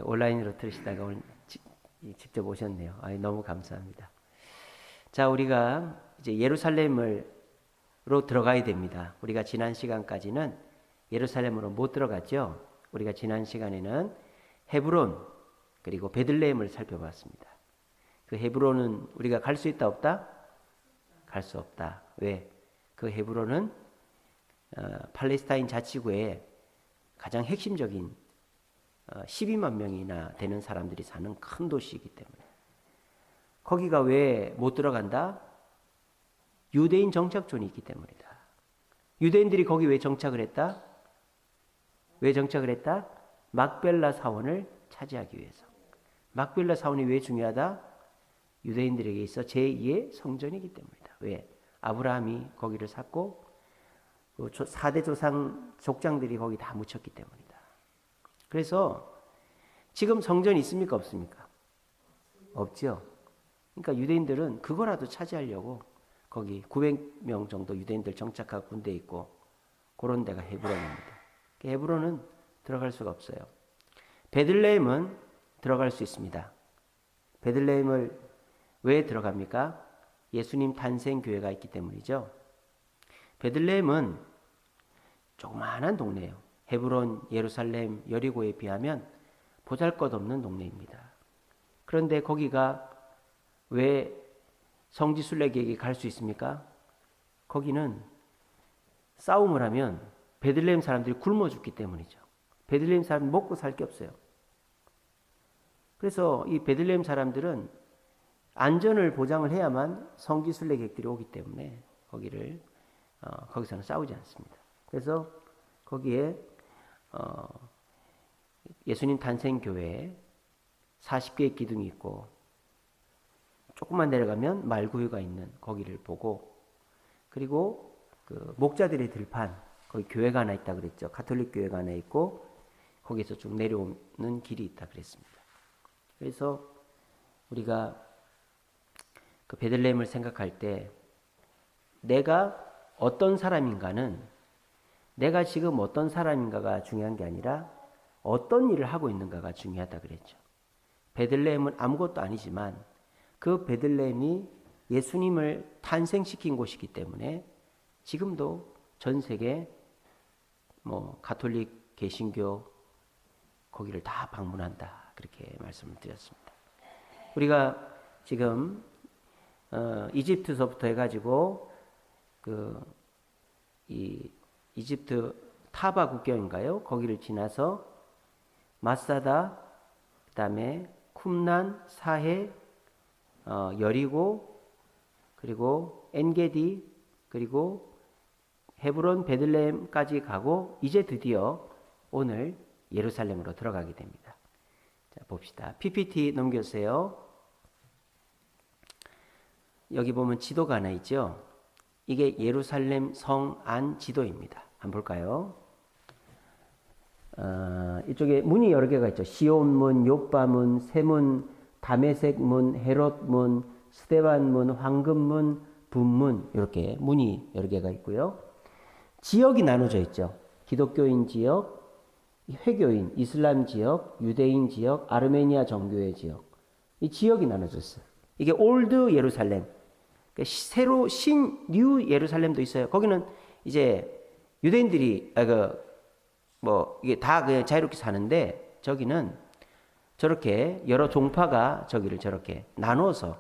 온라인으로 들으시다가 오늘 직접 오셨네요. 너무 감사합니다. 자, 우리가 이제 예루살렘으로 들어가야 됩니다. 우리가 지난 시간까지는 예루살렘으로 못 들어갔죠. 우리가 지난 시간에는 헤브론 그리고 베들레헴을 살펴봤습니다. 그 헤브론은 우리가 갈 수 있다 없다? 갈 수 없다. 왜? 그 헤브론은 팔레스타인 자치구의 가장 핵심적인 12만 명이나 되는 사람들이 사는 큰 도시이기 때문에. 거기가 왜 못 들어간다? 유대인 정착촌이 있기 때문이다. 유대인들이 거기 왜 정착을 했다? 왜 정착을 했다? 막벨라 사원을 차지하기 위해서. 막벨라 사원이 왜 중요하다? 유대인들에게 있어 제2의 성전이기 때문이다. 왜? 아브라함이 거기를 샀고 4대 조상 족장들이 거기 다 묻혔기 때문이다. 그래서 지금 성전이 있습니까? 없습니까? 없죠. 그러니까 유대인들은 그거라도 차지하려고 거기 900명 정도 유대인들 정착하고 군대 있고 그런 데가 헤브론입니다. 헤브론은 들어갈 수가 없어요. 베들레헴은 들어갈 수 있습니다. 베들레헴을 왜 들어갑니까? 예수님 탄생교회가 있기 때문이죠. 베들레헴은 조그마한 동네예요. 헤브론, 예루살렘, 여리고에 비하면 보잘것없는 동네입니다. 그런데 거기가 왜 성지순례객이 갈 수 있습니까? 거기는 싸움을 하면 베들레헴 사람들이 굶어 죽기 때문이죠. 베들레헴 사람 먹고 살 게 없어요. 그래서 이 베들레헴 사람들은 안전을 보장을 해야만 성지순례객들이 오기 때문에 거기서는 싸우지 않습니다. 그래서 거기에 예수님 탄생교회에 40개의 기둥이 있고 조금만 내려가면 말구유가 있는 거기를 보고, 그리고 그 목자들의 들판, 거기 교회가 하나 있다 그랬죠. 가톨릭 교회가 하나 있고 거기서 쭉 내려오는 길이 있다 그랬습니다. 그래서 우리가 그 베들레헴을 생각할 때 내가 어떤 사람인가는, 내가 지금 어떤 사람인가가 중요한 게 아니라 어떤 일을 하고 있는가가 중요하다 그랬죠. 베들레헴은 아무것도 아니지만 그 베들레헴이 예수님을 탄생시킨 곳이기 때문에 지금도 전 세계 가톨릭, 개신교 거기를 다 방문한다, 그렇게 말씀을 드렸습니다. 우리가 지금 이집트서부터 해가지고 이 이집트 타바 국경인가요? 거기를 지나서 마사다, 그다음에 쿰난, 사해, 여리고, 그리고 엔게디, 그리고 헤브론, 베들레헴까지 가고 이제 드디어 오늘 예루살렘으로 들어가게 됩니다. 자, 봅시다. PPT 넘겨주세요. 여기 보면 지도가 하나 있죠. 이게 예루살렘 성 안 지도입니다. 한번 볼까요? 이쪽에 문이 여러 개가 있죠. 시온문, 욥바문, 세문, 다메섹문, 헤롯문, 스데반문, 황금문, 분문, 이렇게 문이 여러 개가 있고요. 지역이 나눠져 있죠. 기독교인 지역, 회교인, 이슬람 지역, 유대인 지역, 아르메니아 정교회 지역. 이 지역이 나눠졌어요. 이게 올드 예루살렘, 새로 뉴 예루살렘도 있어요. 거기는 이제 유대인들이 이게 다 그냥 자유롭게 사는데, 저기는 저렇게 여러 종파가 저기를 저렇게 나눠서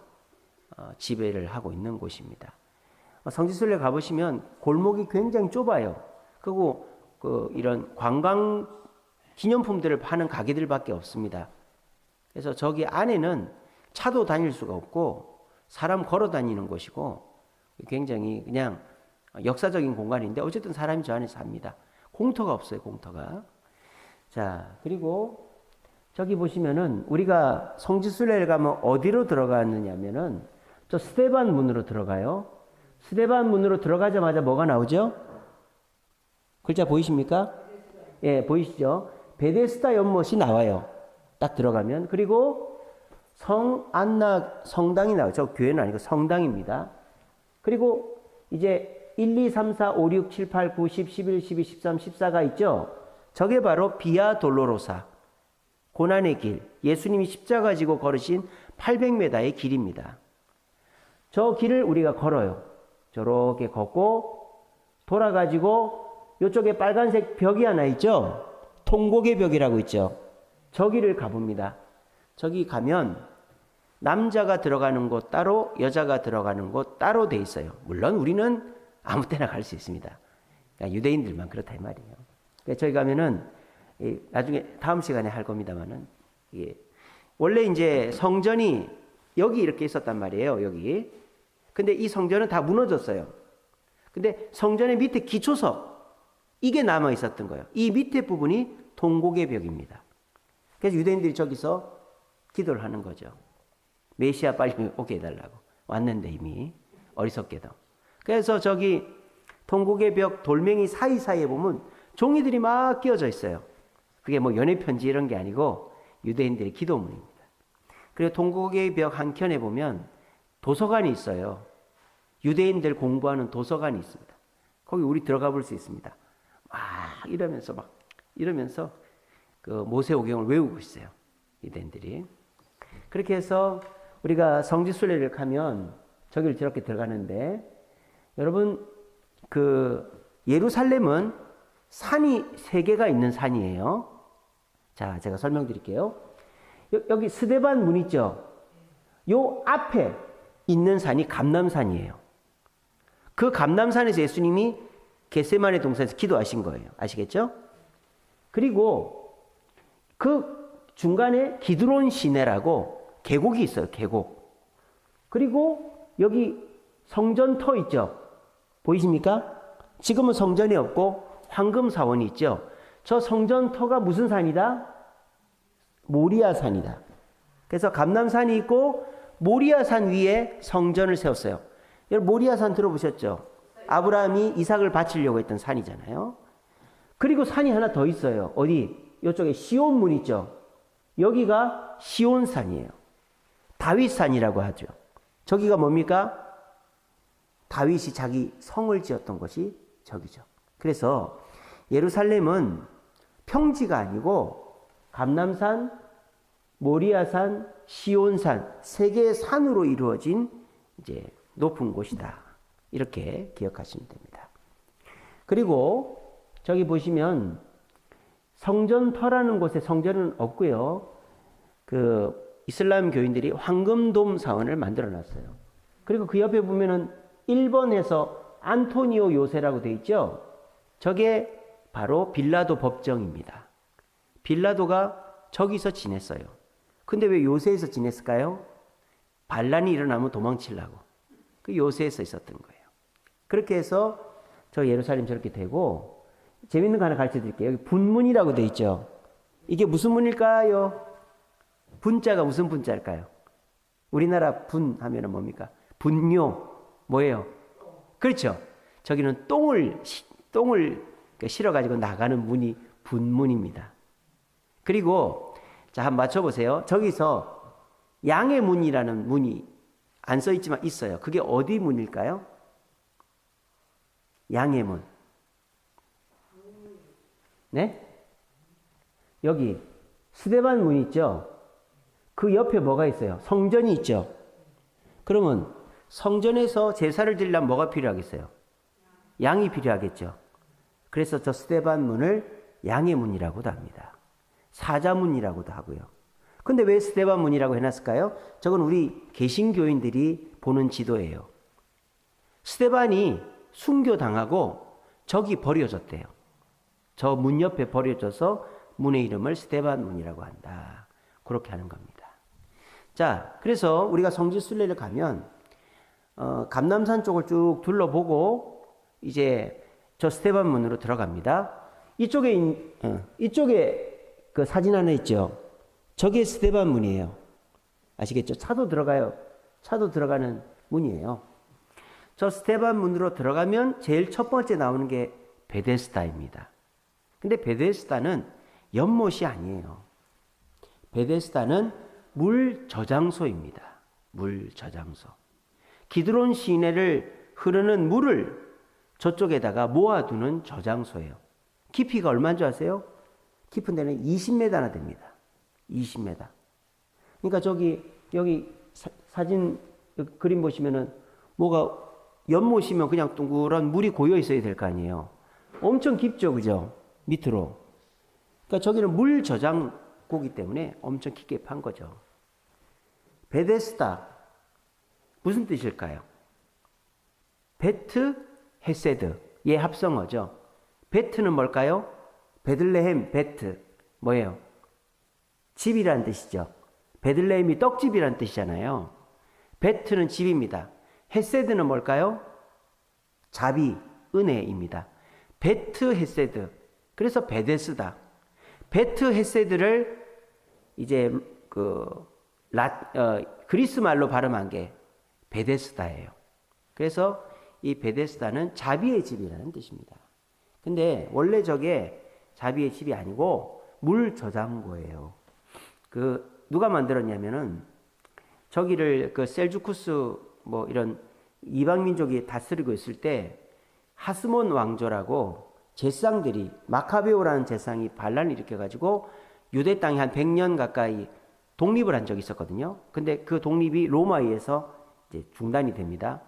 지배를 하고 있는 곳입니다. 성지순례 가보시면 골목이 굉장히 좁아요. 그리고 이런 관광 기념품들을 파는 가게들밖에 없습니다. 그래서 저기 안에는 차도 다닐 수가 없고 사람 걸어 다니는 곳이고 굉장히 그냥 역사적인 공간인데 어쨌든 사람이 저 안에 삽니다. 공터가 없어요, 공터가. 자, 그리고 저기 보시면은 우리가 성지순례를 가면 어디로 들어가느냐면은 저 스데반 문으로 들어가요. 스데반 문으로 들어가자마자 뭐가 나오죠? 글자 보이십니까? 예, 보이시죠? 베데스다 연못이 나와요. 딱 들어가면. 그리고 성당이 나와요. 저 교회는 아니고 성당입니다. 그리고 이제 1, 2, 3, 4, 5, 6, 7, 8, 9, 10, 11, 12, 13, 14가 있죠? 저게 바로 비아 돌로로사. 고난의 길, 예수님이 십자가 지고 걸으신 800m의 길입니다. 저 길을 우리가 걸어요. 저렇게 걷고 돌아가지고 이쪽에 빨간색 벽이 하나 있죠. 통곡의 벽이라고 있죠. 저기를 가봅니다. 저기 가면 남자가 들어가는 곳 따로, 여자가 들어가는 곳 따로 돼 있어요. 물론 우리는 아무 때나 갈 수 있습니다. 그러니까 유대인들만 그렇다 이 말이에요. 그러니까 저희 가면은 나중에 다음 시간에 할 겁니다만은 원래 이제 성전이 여기 이렇게 있었단 말이에요. 여기. 근데 이 성전은 다 무너졌어요. 근데 성전의 밑에 기초석 이게 남아 있었던 거예요. 이 밑에 부분이 통곡의 벽입니다. 그래서 유대인들이 저기서 기도를 하는 거죠. 메시아 빨리 오게 해달라고. 왔는데 이미 어리석게도. 그래서 저기 통곡의 벽 돌멩이 사이사이에 보면 종이들이 막 끼워져 있어요. 그게 뭐 연애편지 이런 게 아니고 유대인들의 기도문입니다. 그리고 통곡의 벽 한켠에 보면 도서관이 있어요. 유대인들 공부하는 도서관이 있습니다. 거기 우리 들어가 볼 수 있습니다. 이러면서 그 모세오경을 외우고 있어요. 유대인들이. 그렇게 해서 우리가 성지순례를 가면 저기를 저렇게 들어가는데 여러분 그 예루살렘은 산이 3개가 있는 산이에요. 자, 제가 설명드릴게요. 여기 스데반 문 있죠? 요 앞에 있는 산이 감람산이에요. 그 감람산에서 예수님이 겟세마네 동산에서 기도하신 거예요. 아시겠죠? 그리고 그 중간에 기드론 시내라고 계곡이 있어요. 계곡. 그리고 여기 성전터 있죠? 보이십니까? 지금은 성전이 없고 황금사원이 있죠? 저 성전터가 무슨 산이다? 모리아산이다. 그래서 감람산이 있고 모리아산 위에 성전을 세웠어요. 여러분 모리아산 들어보셨죠? 아브라함이 이삭을 바치려고 했던 산이잖아요. 그리고 산이 하나 더 있어요. 어디? 이쪽에 시온문 있죠? 여기가 시온산이에요. 다윗산이라고 하죠. 저기가 뭡니까? 다윗이 자기 성을 지었던 곳이 저기죠. 그래서 예루살렘은 평지가 아니고 감람산, 모리아산, 시온산 3개의 산으로 이루어진 이제 높은 곳이다. 이렇게 기억하시면 됩니다. 그리고 저기 보시면 성전터라는 곳에 성전은 없고요. 그 이슬람 교인들이 황금돔 사원을 만들어 놨어요. 그리고 그 옆에 보면은 일본에서 안토니오 요새라고 되어 있죠. 저게 바로 빌라도 법정입니다. 빌라도가 저기서 지냈어요. 근데 왜 요새에서 지냈을까요? 반란이 일어나면 도망치려고. 그 요새에서 있었던 거예요. 그렇게 해서 저 예루살렘 저렇게 되고, 재밌는 거 하나 가르쳐 드릴게요. 여기 분문이라고 되어 있죠. 이게 무슨 문일까요? 분자가 무슨 분자일까요? 우리나라 분 하면은 뭡니까? 분뇨. 뭐예요? 그렇죠. 저기는 똥을 실어가지고 나가는 문이 분문입니다. 그리고 자, 한번 맞춰보세요. 저기서 양의 문이라는 문이 안 써있지만 있어요. 그게 어디 문일까요? 양의 문. 네? 여기 스데반 문 있죠? 그 옆에 뭐가 있어요? 성전이 있죠? 그러면 성전에서 제사를 드리려면 뭐가 필요하겠어요? 양이 필요하겠죠. 그래서 저 스데반 문을 양의 문이라고도 합니다. 사자문이라고도 하고요. 근데 왜 스데반 문이라고 해놨을까요? 저건 우리 개신교인들이 보는 지도예요. 스데반이 순교당하고 저기 버려졌대요. 저 문 옆에 버려져서 문의 이름을 스데반 문이라고 한다. 그렇게 하는 겁니다. 자, 그래서 우리가 성지순례를 가면 감람산 쪽을 쭉 둘러보고 이제 저 스데반 문으로 들어갑니다. 이쪽에 그 사진 하나 있죠. 저게 스데반 문이에요. 아시겠죠? 차도 들어가요. 차도 들어가는 문이에요. 저 스데반 문으로 들어가면 제일 첫 번째 나오는 게 베데스다입니다. 근데 베데스다는 연못이 아니에요. 베데스다는 물 저장소입니다. 물 저장소. 기드론 시내를 흐르는 물을 저쪽에다가 모아두는 저장소예요. 깊이가 얼마인 줄 아세요? 깊은 데는 20m나 됩니다. 20m. 그러니까 여기 사진 그림 보시면은 뭐가 연못이면 그냥 둥그런 물이 고여 있어야 될 거 아니에요. 엄청 깊죠, 그죠? 밑으로. 그러니까 저기는 물 저장고기 때문에 엄청 깊게 판 거죠. 베데스다 무슨 뜻일까요? 베트 헤세드 예 합성어죠. 베트는 뭘까요? 베들레헴 베트 뭐예요? 집이란 뜻이죠. 베들레헴이 떡집이란 뜻이잖아요. 베트는 집입니다. 헤세드는 뭘까요? 자비, 은혜입니다. 베트 헤세드. 그래서 베데스다. 베트 헤세드를 이제 그리스 말로 발음한 게 베데스다예요. 그래서 이 베데스다는 자비의 집이라는 뜻입니다. 근데 원래 저게 자비의 집이 아니고 물 저장고예요. 누가 만들었냐면은 저기를 셀주쿠스 뭐 이런 이방 민족이 다스리고 있을 때 하스몬 왕조라고 제상들이 마카베오라는 제상이 반란을 일으켜 가지고 유대 땅이 한 100년 가까이 독립을 한 적이 있었거든요. 근데 그 독립이 로마에 의해서 이제 중단이 됩니다.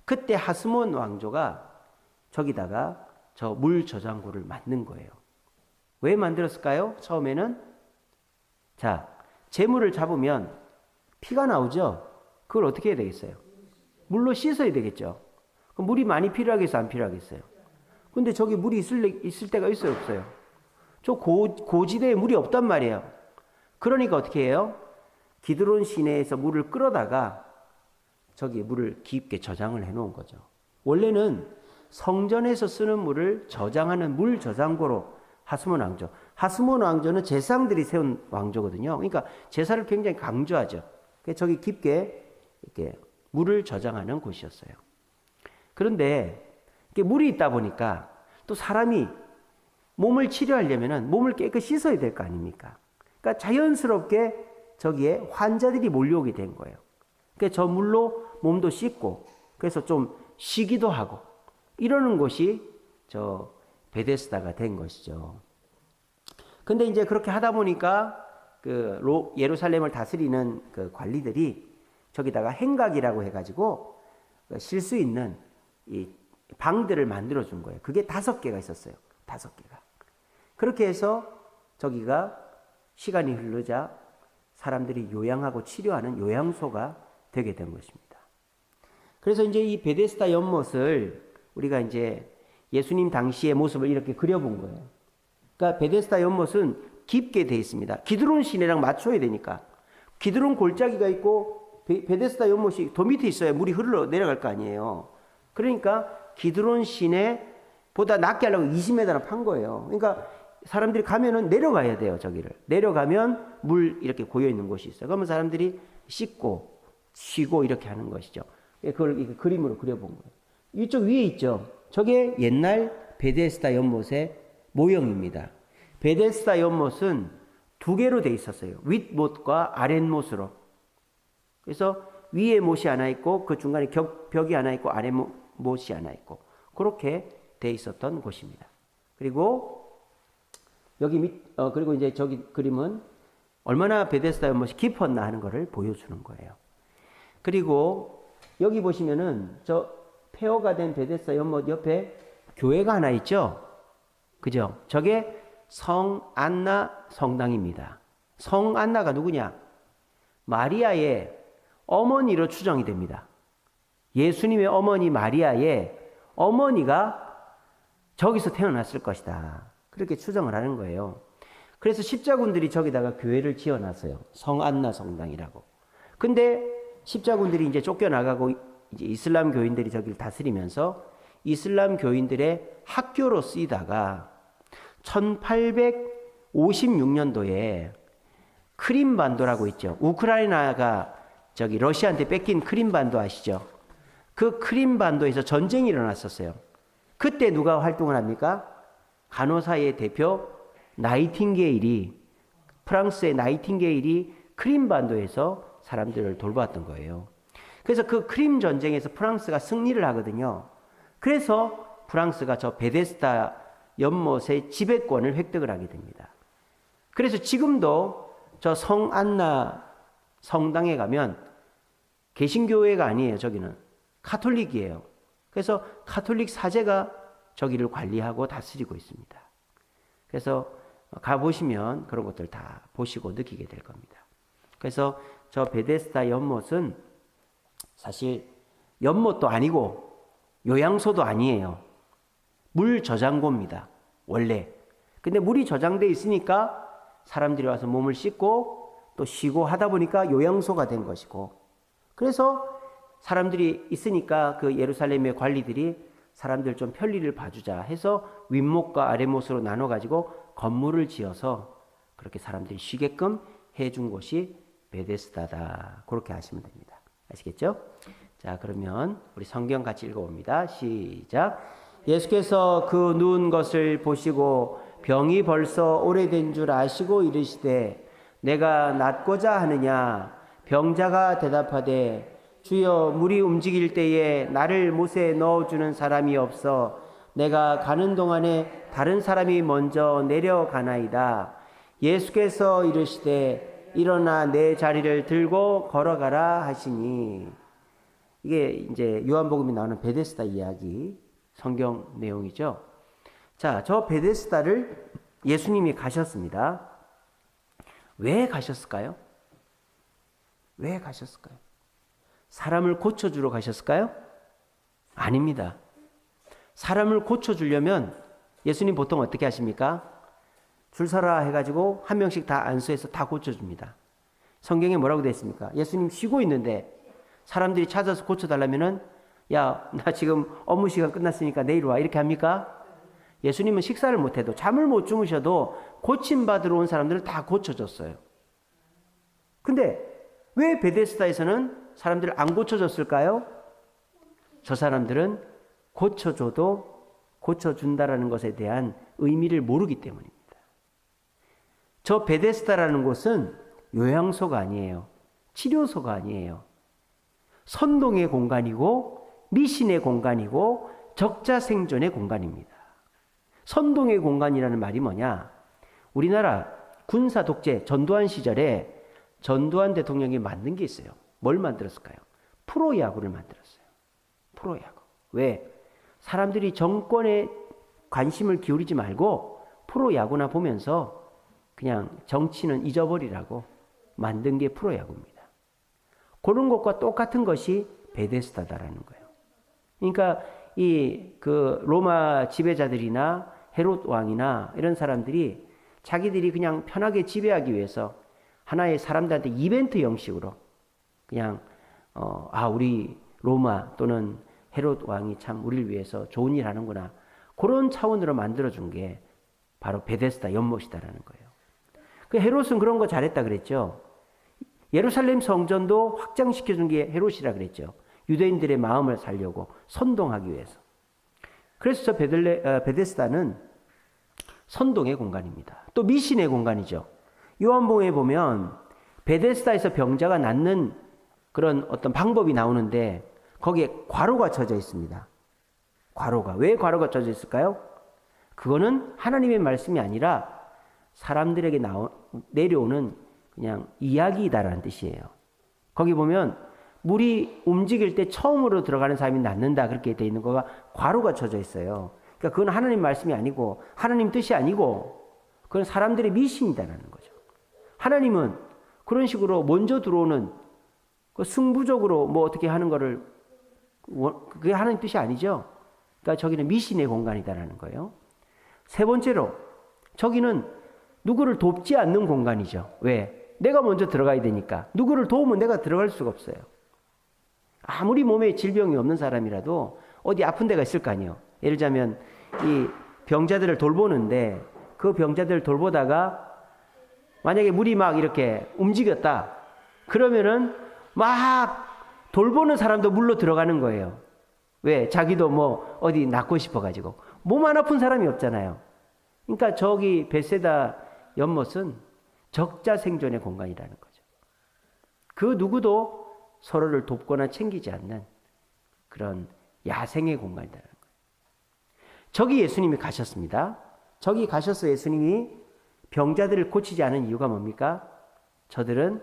그때 하스몬 왕조가 저기다가 저 물 저장고를 만든 거예요. 왜 만들었을까요? 처음에는 자, 재물을 잡으면 피가 나오죠. 그걸 어떻게 해야 되겠어요? 물로 씻어야 되겠죠. 그럼 물이 많이 필요하겠어요? 안 필요하겠어요? 근데 저기 물이 있을 때가 있어요? 없어요? 저 고지대에 물이 없단 말이에요. 그러니까 어떻게 해요? 기드론 시내에서 물을 끌어다가 저기 물을 깊게 저장을 해 놓은 거죠. 원래는 성전에서 쓰는 물을 저장하는 물 저장고로 하스몬 왕조. 하스몬 왕조는 제사장들이 세운 왕조거든요. 그러니까 제사를 굉장히 강조하죠. 저기 깊게 이렇게 물을 저장하는 곳이었어요. 그런데 물이 있다 보니까 또 사람이 몸을 치료하려면 몸을 깨끗이 씻어야 될 거 아닙니까? 그러니까 자연스럽게 저기에 환자들이 몰려오게 된 거예요. 그러니까 저 물로 몸도 씻고 그래서 좀 쉬기도 하고 이러는 곳이 저 베데스다가 된 것이죠. 근데 이제 그렇게 하다 보니까 예루살렘을 다스리는 그 관리들이 저기다가 행각이라고 해가지고 쉴 수 있는 이 방들을 만들어 준 거예요. 그게 5개가 있었어요. 5개가. 그렇게 해서 저기가 시간이 흐르자 사람들이 요양하고 치료하는 요양소가 되게 된 것입니다. 그래서 이제 이 베데스다 연못을 우리가 이제 예수님 당시의 모습을 이렇게 그려본 거예요. 그러니까 베데스다 연못은 깊게 되어 있습니다. 기드론 시내랑 맞춰야 되니까. 기드론 골짜기가 있고 베데스다 연못이 더 밑에 있어야 물이 흘러 내려갈 거 아니에요. 그러니까 기드론 시내보다 낮게 하려고 20m나 판 거예요. 그러니까 사람들이 가면은 내려가야 돼요, 저기를. 내려가면 물 이렇게 고여 있는 곳이 있어요. 그러면 사람들이 씻고 쉬고 이렇게 하는 것이죠. 그걸 그림으로 그려본 거예요. 이쪽 위에 있죠. 저게 옛날 베데스다 연못의 모형입니다. 베데스다 연못은 2개로 돼 있었어요. 윗못과 아랫못으로. 그래서 위에 못이 하나 있고 그 중간에 벽이 하나 있고 아래 못이 하나 있고 그렇게 돼 있었던 곳입니다. 그리고 그리고 이제 저기 그림은 얼마나 베데스다 연못이 깊었나 하는 것을 보여주는 거예요. 그리고 여기 보시면은 저 폐허가 된 베데스다 연못 옆에 교회가 하나 있죠. 그죠? 저게 성안나 성당입니다. 성안나가 누구냐? 마리아의 어머니로 추정이 됩니다. 예수님의 어머니 마리아의 어머니가 저기서 태어났을 것이다. 그렇게 추정을 하는 거예요. 그래서 십자군들이 저기다가 교회를 지어놨어요. 성안나 성당이라고. 근데 십자군들이 이제 쫓겨나가고 이제 이슬람 교인들이 저기를 다스리면서 이슬람 교인들의 학교로 쓰이다가 1856년도에 크림반도라고 있죠. 우크라이나가 저기 러시아한테 뺏긴 크림반도 아시죠? 그 크림반도에서 전쟁이 일어났었어요. 그때 누가 활동을 합니까? 간호사의 대표 프랑스의 나이팅게일이 크림반도에서 사람들을 돌봤던 거예요. 그래서 그 크림 전쟁에서 프랑스가 승리를 하거든요. 그래서 프랑스가 저 베데스다 연못의 지배권을 획득을 하게 됩니다. 그래서 지금도 저 성안나 성당에 가면 개신교회가 아니에요. 저기는 카톨릭이에요. 그래서 카톨릭 사제가 저기를 관리하고 다스리고 있습니다. 그래서 가보시면 그런 것들 다 보시고 느끼게 될 겁니다. 그래서 저 베데스다 연못은 사실 연못도 아니고 요양소도 아니에요. 물 저장고입니다. 원래. 근데 물이 저장돼 있으니까 사람들이 와서 몸을 씻고 또 쉬고 하다 보니까 요양소가 된 것이고, 그래서 사람들이 있으니까 그 예루살렘의 관리들이 사람들 좀 편리를 봐주자 해서 윗못과 아랫못으로 나눠가지고 건물을 지어서 그렇게 사람들이 쉬게끔 해준 곳이 베데스다다. 그렇게 하시면 됩니다. 아시겠죠? 자, 그러면 우리 성경 같이 읽어봅니다. 시작. 예수께서 그 누운 것을 보시고 병이 벌써 오래된 줄 아시고 이르시되 내가 낫고자 하느냐. 병자가 대답하되 주여, 물이 움직일 때에 나를 못에 넣어주는 사람이 없어 내가 가는 동안에 다른 사람이 먼저 내려가나이다. 예수께서 이르시되 일어나 내 자리를 들고 걸어가라 하시니. 이게 이제 요한복음에 나오는 베데스다 이야기 성경 내용이죠. 자, 저 베데스다를 예수님이 가셨습니다. 왜 가셨을까요? 왜 가셨을까요? 사람을 고쳐주러 가셨을까요? 아닙니다. 사람을 고쳐주려면 예수님 보통 어떻게 하십니까? 줄 서라 해가지고 한 명씩 다 안수해서 다 고쳐줍니다. 성경에 뭐라고 되어 있습니까? 예수님 쉬고 있는데 사람들이 찾아서 고쳐달라면은 야, 나 지금 업무 시간 끝났으니까 내일 와, 이렇게 합니까? 예수님은 식사를 못해도 잠을 못 주무셔도 고침받으러 온 사람들을 다 고쳐줬어요. 근데 왜 베데스다에서는 사람들 안 고쳐줬을까요? 저 사람들은 고쳐줘도 고쳐준다라는 것에 대한 의미를 모르기 때문입니다. 저 베데스다라는 곳은 요양소가 아니에요. 치료소가 아니에요. 선동의 공간이고 미신의 공간이고 적자생존의 공간입니다. 선동의 공간이라는 말이 뭐냐? 우리나라 군사 독재 전두환 시절에 전두환 대통령이 만든 게 있어요. 뭘 만들었을까요? 프로야구를 만들었어요. 프로야구. 왜? 사람들이 정권에 관심을 기울이지 말고 프로야구나 보면서 그냥 정치는 잊어버리라고 만든 게 프로야구입니다. 그런 것과 똑같은 것이 베데스다다라는 거예요. 그러니까 그 로마 지배자들이나 헤롯 왕이나 이런 사람들이 자기들이 그냥 편하게 지배하기 위해서 하나의 사람들한테 이벤트 형식으로 그냥 우리 로마 또는 헤롯 왕이 참 우리를 위해서 좋은 일 하는구나, 그런 차원으로 만들어준 게 바로 베데스다 연못이다라는 거예요. 그 헤롯은 그런 거 잘했다 그랬죠. 예루살렘 성전도 확장시켜준 게 헤롯이라 그랬죠. 유대인들의 마음을 살려고 선동하기 위해서. 그래서 저 베데스다는 선동의 공간입니다. 또 미신의 공간이죠. 요한복음에 보면 베데스다에서 병자가 낫는 그런 어떤 방법이 나오는데 거기에 괄호가 쳐져 있습니다. 괄호가. 왜 괄호가 쳐져 있을까요? 그거는 하나님의 말씀이 아니라 사람들에게 내려오는 그냥 이야기다라는 뜻이에요. 거기 보면 물이 움직일 때 처음으로 들어가는 사람이 낫는다, 그렇게 되어 있는 거가 괄호가 쳐져 있어요. 그러니까 그건 하나님 말씀이 아니고 하나님 뜻이 아니고 그건 사람들의 미신이다라는 거죠. 하나님은 그런 식으로 먼저 들어오는 그 승부적으로 뭐 어떻게 하는 거를, 그게 하나님 뜻이 아니죠. 그러니까 저기는 미신의 공간이다라는 거예요. 세 번째로 저기는 누구를 돕지 않는 공간이죠. 왜? 내가 먼저 들어가야 되니까. 누구를 도우면 내가 들어갈 수가 없어요. 아무리 몸에 질병이 없는 사람이라도 어디 아픈 데가 있을 거 아니에요. 예를 들자면 이 병자들을 돌보는데 그 병자들을 돌보다가 만약에 물이 막 이렇게 움직였다. 그러면은 막 돌보는 사람도 물로 들어가는 거예요. 왜? 자기도 뭐 어디 낫고 싶어가지고. 몸 안 아픈 사람이 없잖아요. 그러니까 저기 베세다 연못은 적자생존의 공간이라는 거죠. 그 누구도 서로를 돕거나 챙기지 않는 그런 야생의 공간이라는 거예요. 저기 예수님이 가셨습니다. 저기 가셔서 예수님이 병자들을 고치지 않은 이유가 뭡니까? 저들은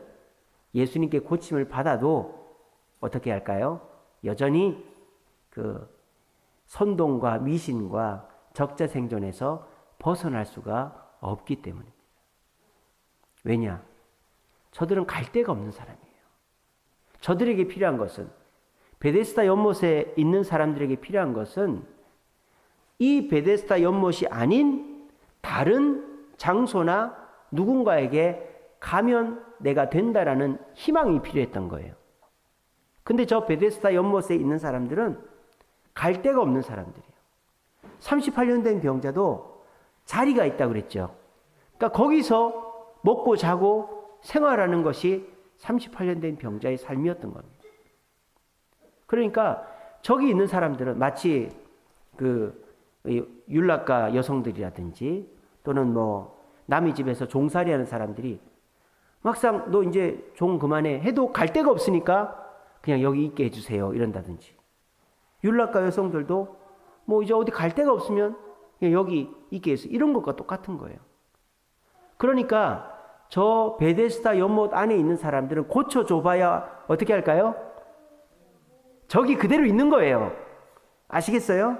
예수님께 고침을 받아도 어떻게 할까요? 여전히 그 선동과 미신과 적자 생존에서 벗어날 수가 없기 때문입니다. 왜냐? 저들은 갈 데가 없는 사람이에요. 저들에게 필요한 것은, 베데스다 연못에 있는 사람들에게 필요한 것은 이 베데스다 연못이 아닌 다른 장소나 누군가에게 가면 내가 된다라는 희망이 필요했던 거예요. 근데 저 베데스다 연못에 있는 사람들은 갈 데가 없는 사람들이에요. 38년 된 병자도 자리가 있다고 그랬죠. 그러니까 거기서 먹고 자고 생활하는 것이 38년 된 병자의 삶이었던 겁니다. 그러니까 저기 있는 사람들은 마치 그 율락가 여성들이라든지 또는 뭐 남의 집에서 종살이 하는 사람들이 막상 너 이제 종 그만해 해도 갈 데가 없으니까 그냥 여기 있게 해주세요 이런다든지, 율락가 여성들도 뭐 이제 어디 갈 데가 없으면 그냥 여기 있게 해서 이런 것과 똑같은 거예요. 그러니까 저 베데스다 연못 안에 있는 사람들은 고쳐줘봐야 어떻게 할까요? 저기 그대로 있는 거예요. 아시겠어요?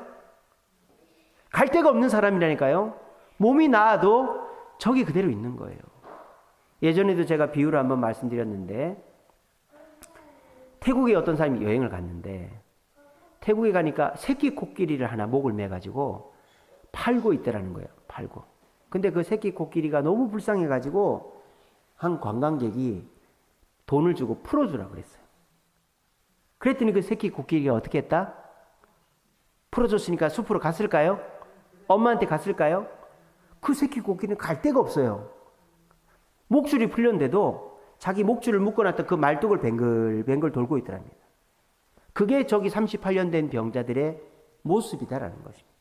갈 데가 없는 사람이라니까요. 몸이 나아도 저기 그대로 있는 거예요. 예전에도 제가 비유를 한번 말씀드렸는데, 태국에 어떤 사람이 여행을 갔는데 태국에 가니까 새끼 코끼리를 하나 목을 매가지고 팔고 있더라는 거예요. 팔고. 근데 그 새끼 코끼리가 너무 불쌍해가지고 한 관광객이 돈을 주고 풀어주라고 그랬어요. 그랬더니 그 새끼 코끼리가 어떻게 했다? 풀어줬으니까 숲으로 갔을까요? 엄마한테 갔을까요? 그 새끼 코끼리는 갈 데가 없어요. 목줄이 풀렸는데도 자기 목줄을 묶어놨던 그 말뚝을 뱅글뱅글 돌고 있더랍니다. 그게 저기 38년 된 병자들의 모습이다라는 것입니다.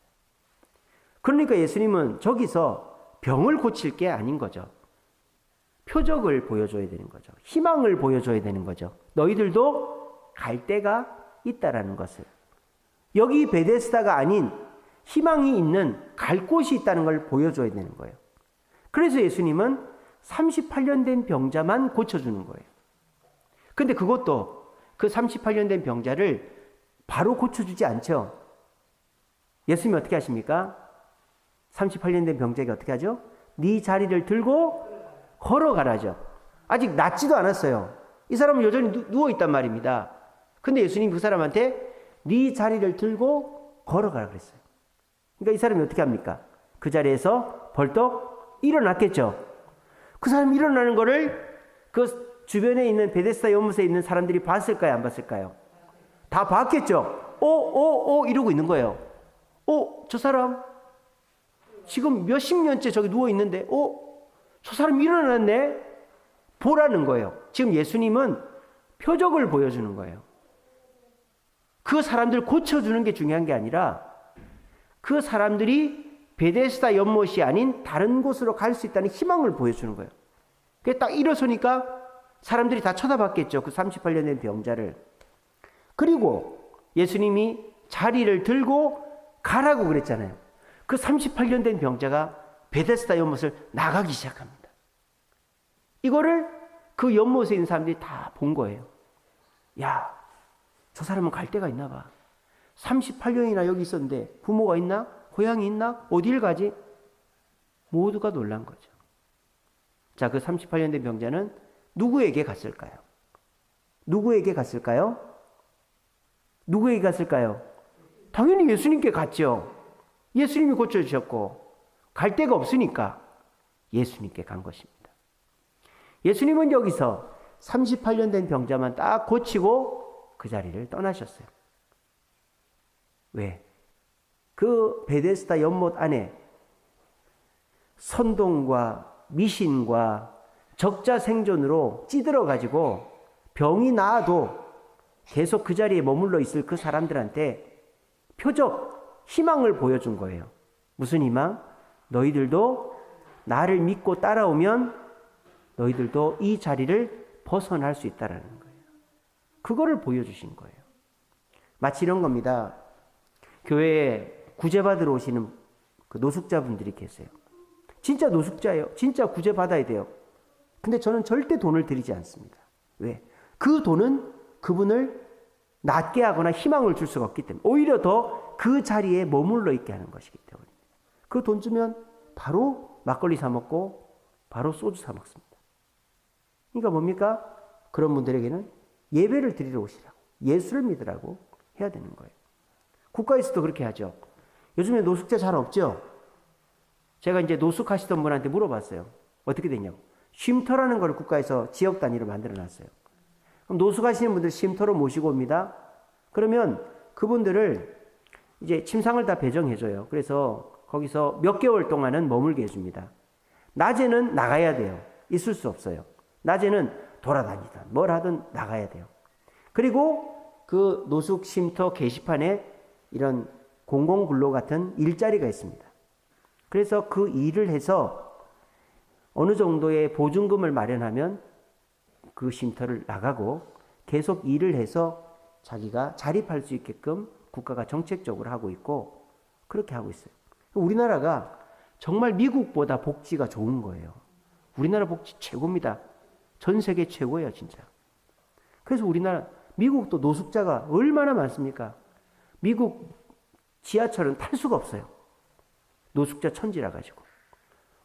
그러니까 예수님은 저기서 병을 고칠 게 아닌 거죠. 표적을 보여줘야 되는 거죠. 희망을 보여줘야 되는 거죠. 너희들도 갈 데가 있다라는 것을. 여기 베데스다가 아닌 희망이 있는 갈 곳이 있다는 걸 보여줘야 되는 거예요. 그래서 예수님은 38년 된 병자만 고쳐주는 거예요. 근데 그것도 그 38년 된 병자를 바로 고쳐주지 않죠. 예수님이 어떻게 하십니까? 38년 된 병자에게 어떻게 하죠? 네 자리를 들고 걸어가라죠. 아직 낫지도 않았어요. 이 사람은 여전히 누워있단 말입니다. 근데 예수님이 그 사람한테 네 자리를 들고 걸어가라 그랬어요. 그러니까 이 사람이 어떻게 합니까? 그 자리에서 벌떡 일어났겠죠. 그 사람이 일어나는 거를 그 주변에 있는 베데스다 연못에 있는 사람들이 봤을까요? 안 봤을까요? 다 봤겠죠. 이러고 있는 거예요. 저 사람 지금 몇십 년째 저기 누워 있는데 저 사람 일어났네? 보라는 거예요. 지금 예수님은 표적을 보여주는 거예요. 그 사람들 고쳐주는 게 중요한 게 아니라 그 사람들이 베데스다 연못이 아닌 다른 곳으로 갈 수 있다는 희망을 보여주는 거예요. 그게 딱 일어서니까 사람들이 다 쳐다봤겠죠. 그 38년 된 병자를. 그리고 예수님이 자리를 들고 가라고 그랬잖아요. 그 38년 된 병자가 베데스다 연못을 나가기 시작합니다. 이거를 그 연못에 있는 사람들이 다 본 거예요. 야, 저 사람은 갈 데가 있나 봐. 38년이나 여기 있었는데 부모가 있나? 고향이 있나? 어딜 가지? 모두가 놀란 거죠. 자, 그 38년 된 병자는 누구에게 갔을까요? 누구에게 갔을까요? 누구에게 갔을까요? 당연히 예수님께 갔죠. 예수님이 고쳐주셨고 갈 데가 없으니까 예수님께 간 것입니다. 예수님은 여기서 38년 된 병자만 딱 고치고 그 자리를 떠나셨어요. 왜? 그 베데스다 연못 안에 선동과 미신과 적자 생존으로 찌들어가지고 병이 나아도 계속 그 자리에 머물러 있을 그 사람들한테 표적, 희망을 보여준 거예요. 무슨 희망? 너희들도 나를 믿고 따라오면 너희들도 이 자리를 벗어날 수 있다는 거예요. 그거를 보여주신 거예요. 마치 이런 겁니다. 교회에 구제받으러 오시는 그 노숙자분들이 계세요. 진짜 노숙자예요. 진짜 구제받아야 돼요. 근데 저는 절대 돈을 드리지 않습니다. 왜? 그 돈은 그분을 낫게 하거나 희망을 줄 수가 없기 때문에 오히려 더 그 자리에 머물러 있게 하는 것이기 때문에 그 돈 주면 바로 막걸리 사 먹고 바로 소주 사 먹습니다. 그러니까 뭡니까? 그런 분들에게는 예배를 드리러 오시라고 예수를 믿으라고 해야 되는 거예요. 국가에서도 그렇게 하죠. 요즘에 노숙자 잘 없죠? 제가 이제 노숙하시던 분한테 물어봤어요. 어떻게 되냐고. 쉼터라는 걸 국가에서 지역 단위로 만들어 놨어요. 그럼 노숙하시는 분들 쉼터로 모시고 옵니다. 그러면 그분들을 이제 침상을 다 배정해줘요. 그래서 거기서 몇 개월 동안은 머물게 해줍니다. 낮에는 나가야 돼요. 있을 수 없어요. 낮에는 돌아다니든 뭘 하든 나가야 돼요. 그리고 그 노숙 쉼터 게시판에 이런 공공근로 같은 일자리가 있습니다. 그래서 그 일을 해서 어느 정도의 보증금을 마련하면 그 쉼터를 나가고 계속 일을 해서 자기가 자립할 수 있게끔 국가가 정책적으로 하고 있고 그렇게 하고 있어요. 우리나라가 정말 미국보다 복지가 좋은 거예요. 우리나라 복지 최고입니다. 전 세계 최고예요, 진짜. 그래서 우리나라, 미국도 노숙자가 얼마나 많습니까? 미국 지하철은 탈 수가 없어요. 노숙자 천지라 가지고.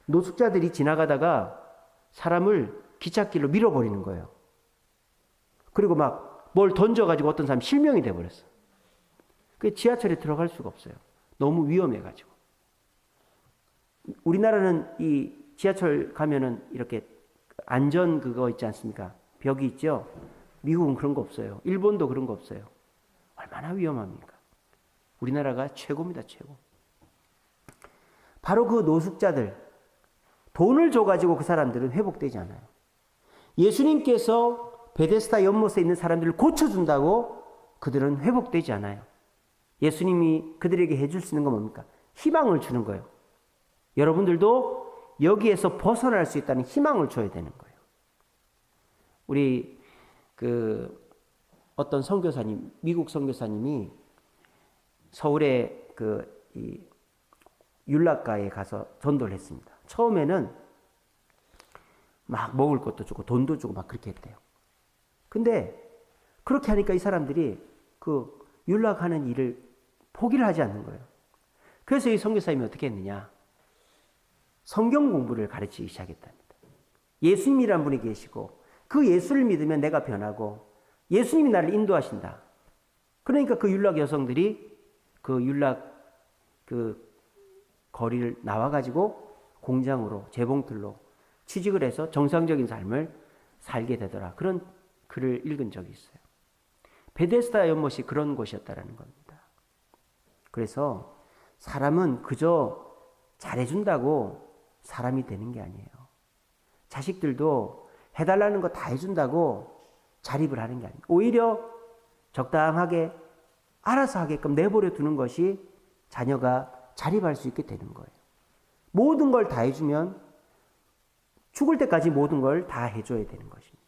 노숙자들이 지나가다가 사람을 기찻길로 밀어버리는 거예요. 그리고 막 뭘 던져가지고 어떤 사람이 실명이 돼버렸어. 그 지하철에 들어갈 수가 없어요. 너무 위험해가지고. 우리나라는 이 지하철 가면은 이렇게 안전 그거 있지 않습니까? 벽이 있죠? 미국은 그런 거 없어요. 일본도 그런 거 없어요. 얼마나 위험합니까? 우리나라가 최고입니다, 최고. 바로 그 노숙자들, 돈을 줘가지고 그 사람들은 회복되지 않아요. 예수님께서 베데스다 연못에 있는 사람들을 고쳐준다고 그들은 회복되지 않아요. 예수님이 그들에게 해줄 수 있는 건 뭡니까? 희망을 주는 거예요. 여러분들도 여기에서 벗어날 수 있다는 희망을 줘야 되는 거예요. 우리 어떤 선교사님, 미국 선교사님이 서울에 이 윤락가에 가서 전도를 했습니다. 처음에는 막 먹을 것도 주고 돈도 주고 막 그렇게 했대요. 근데 그렇게 하니까 이 사람들이 그 윤락하는 일을 포기를 하지 않는 거예요. 그래서 이 선교사님이 어떻게 했느냐? 성경 공부를 가르치기 시작했답니다. 예수님이란 분이 계시고 그 예수를 믿으면 내가 변하고 예수님이 나를 인도하신다. 그러니까 그 윤락 여성들이 그 윤락 거리를 나와가지고 공장으로 재봉틀로 취직을 해서 정상적인 삶을 살게 되더라. 그런 글을 읽은 적이 있어요. 베데스다 연못이 그런 곳이었다라는 겁니다. 그래서 사람은 그저 잘해준다고 사람이 되는 게 아니에요. 자식들도 해달라는 거 다 해준다고 자립을 하는 게 아니에요. 오히려 적당하게 알아서 하게끔 내버려 두는 것이 자녀가 자립할 수 있게 되는 거예요. 모든 걸 다 해주면 죽을 때까지 모든 걸 다 해줘야 되는 것입니다.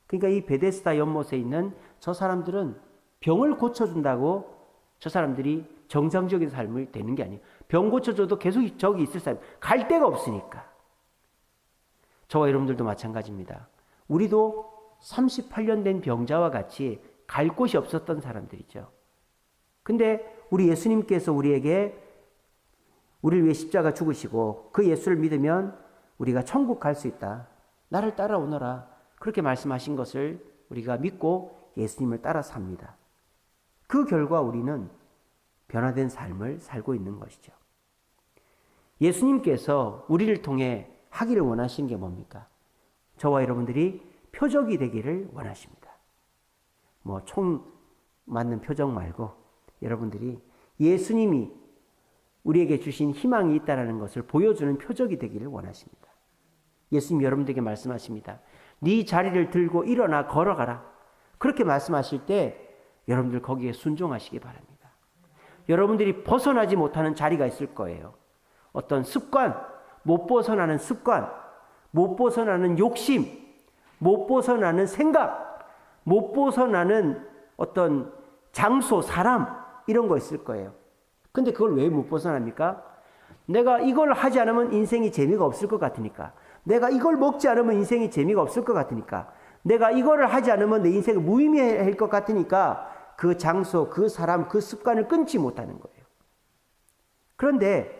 그러니까 이 베데스다 연못에 있는 저 사람들은 병을 고쳐준다고 저 사람들이 정상적인 삶을 되는 게 아니에요. 병 고쳐줘도 계속 저기 있을 사람, 갈 데가 없으니까. 저와 여러분들도 마찬가지입니다. 우리도 38년 된 병자와 같이 갈 곳이 없었던 사람들이죠. 근데 우리 예수님께서 우리를 위해 십자가 죽으시고 그 예수를 믿으면 우리가 천국 갈 수 있다. 나를 따라오너라. 그렇게 말씀하신 것을 우리가 믿고 예수님을 따라 삽니다. 그 결과 우리는 변화된 삶을 살고 있는 것이죠. 예수님께서 우리를 통해 하기를 원하시는 게 뭡니까? 저와 여러분들이 표적이 되기를 원하십니다. 뭐 총 맞는 표적 말고 여러분들이 예수님이 우리에게 주신 희망이 있다는 것을 보여주는 표적이 되기를 원하십니다. 예수님 여러분들에게 말씀하십니다. 네 자리를 들고 일어나 걸어가라. 그렇게 말씀하실 때 여러분들 거기에 순종하시기 바랍니다. 여러분들이 벗어나지 못하는 자리가 있을 거예요. 어떤 습관, 못 벗어나는 습관, 못 벗어나는 욕심, 못 벗어나는 생각, 못 벗어나는 어떤 장소, 사람 이런 거 있을 거예요. 근데 그걸 왜 못 벗어납니까? 내가 이걸 하지 않으면 인생이 재미가 없을 것 같으니까. 내가 이걸 먹지 않으면 인생이 재미가 없을 것 같으니까, 내가 이거를 하지 않으면 내 인생이 무의미할 것 같으니까 그 장소, 그 사람, 그 습관을 끊지 못하는 거예요. 그런데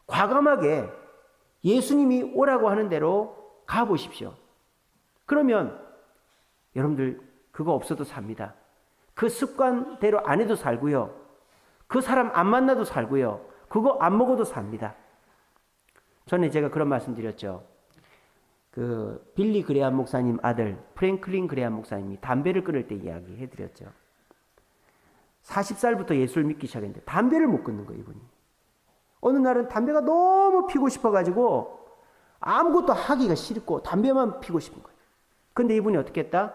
과감하게 예수님이 오라고 하는 대로 가보십시오. 그러면 여러분들 그거 없어도 삽니다. 그 습관대로 안 해도 살고요. 그 사람 안 만나도 살고요. 그거 안 먹어도 삽니다. 전에 제가 그런 말씀 드렸죠. 그 빌리 그레암 목사님 아들 프랭클린 그레암 목사님이 담배를 끊을 때 이야기 해드렸죠. 40살부터 예수를 믿기 시작했는데 담배를 못 끊는 거예요, 이분이. 어느 날은 담배가 너무 피고 싶어가지고 아무것도 하기가 싫고 담배만 피고 싶은 거예요. 근데 이분이 어떻게 했다?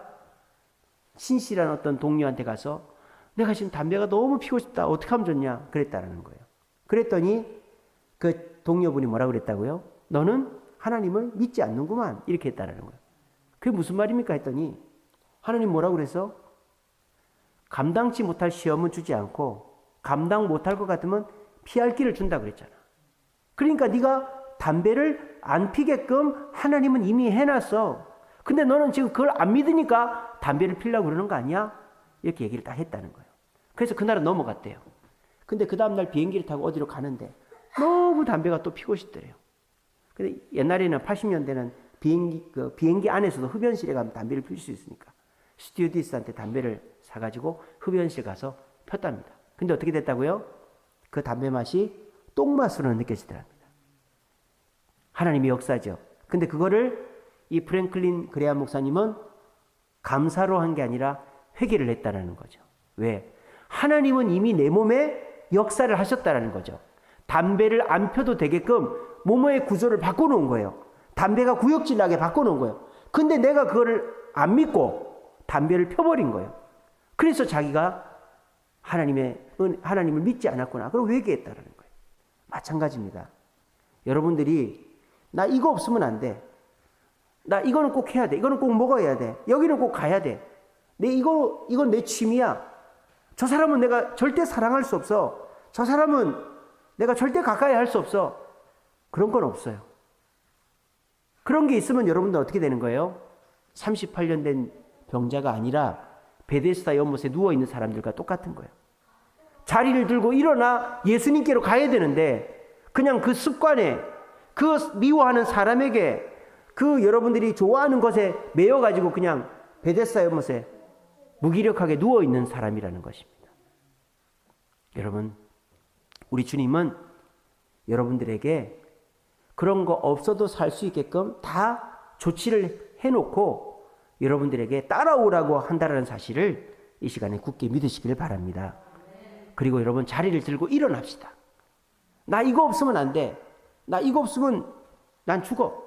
신실한 어떤 동료한테 가서 내가 지금 담배가 너무 피고 싶다. 어떻게 하면 좋냐? 그랬다라는 거예요. 그랬더니 그 동료분이 뭐라고 그랬다고요? 너는 하나님을 믿지 않는구만. 이렇게 했다라는 거예요. 그게 무슨 말입니까? 했더니 하나님 뭐라고 그래서? 감당치 못할 시험은 주지 않고 감당 못할 것 같으면 피할 길을 준다 그랬잖아. 그러니까 네가 담배를 안 피게끔 하나님은 이미 해놨어. 근데 너는 지금 그걸 안 믿으니까 담배를 피려고 그러는 거 아니야? 이렇게 얘기를 다 했다는 거예요. 그래서 그날은 넘어갔대요. 근데 그 다음날 비행기를 타고 어디로 가는데 너무 담배가 또 피고 싶더래요. 근데 옛날에는 80년대는 비행기 안에서도 흡연실에 가면 담배를 필 수 있으니까 스튜어디스한테 담배를 사가지고 흡연실 가서 폈답니다. 근데 어떻게 됐다고요? 그 담배 맛이 똥맛으로 느껴지더랍니다. 하나님의 역사죠. 근데 그거를 이 프랭클린 그레암 목사님은 감사로 한 게 아니라 회개를 했다라는 거죠. 왜? 하나님은 이미 내 몸에 역사를 하셨다라는 거죠. 담배를 안 펴도 되게끔 몸의 구조를 바꿔놓은 거예요. 담배가 구역질 나게 바꿔놓은 거예요. 근데 내가 그거를 안 믿고 담배를 펴버린 거예요. 그래서 자기가 하나님을 믿지 않았구나. 그리고 회개했다라는 거예요. 마찬가지입니다. 여러분들이 나 이거 없으면 안 돼. 나 이거는 꼭 해야 돼. 이거는 꼭 먹어야 돼. 여기는 꼭 가야 돼. 이건 내 취미야. 저 사람은 내가 절대 사랑할 수 없어. 저 사람은 내가 절대 가까이 할 수 없어. 그런 건 없어요. 그런 게 있으면 여러분들 어떻게 되는 거예요? 38년 된 병자가 아니라 베데스다 연못에 누워있는 사람들과 똑같은 거예요. 자리를 들고 일어나 예수님께로 가야 되는데 그냥 그 습관에 그 미워하는 사람에게 그 여러분들이 좋아하는 것에 매여가지고 그냥 베데스다 연못에 무기력하게 누워있는 사람이라는 것입니다. 여러분, 우리 주님은 여러분들에게 그런 거 없어도 살 수 있게끔 다 조치를 해놓고 여러분들에게 따라오라고 한다는 사실을 이 시간에 굳게 믿으시기를 바랍니다. 그리고 여러분 자리를 들고 일어납시다. 나 이거 없으면 안 돼. 나 이거 없으면 난 죽어.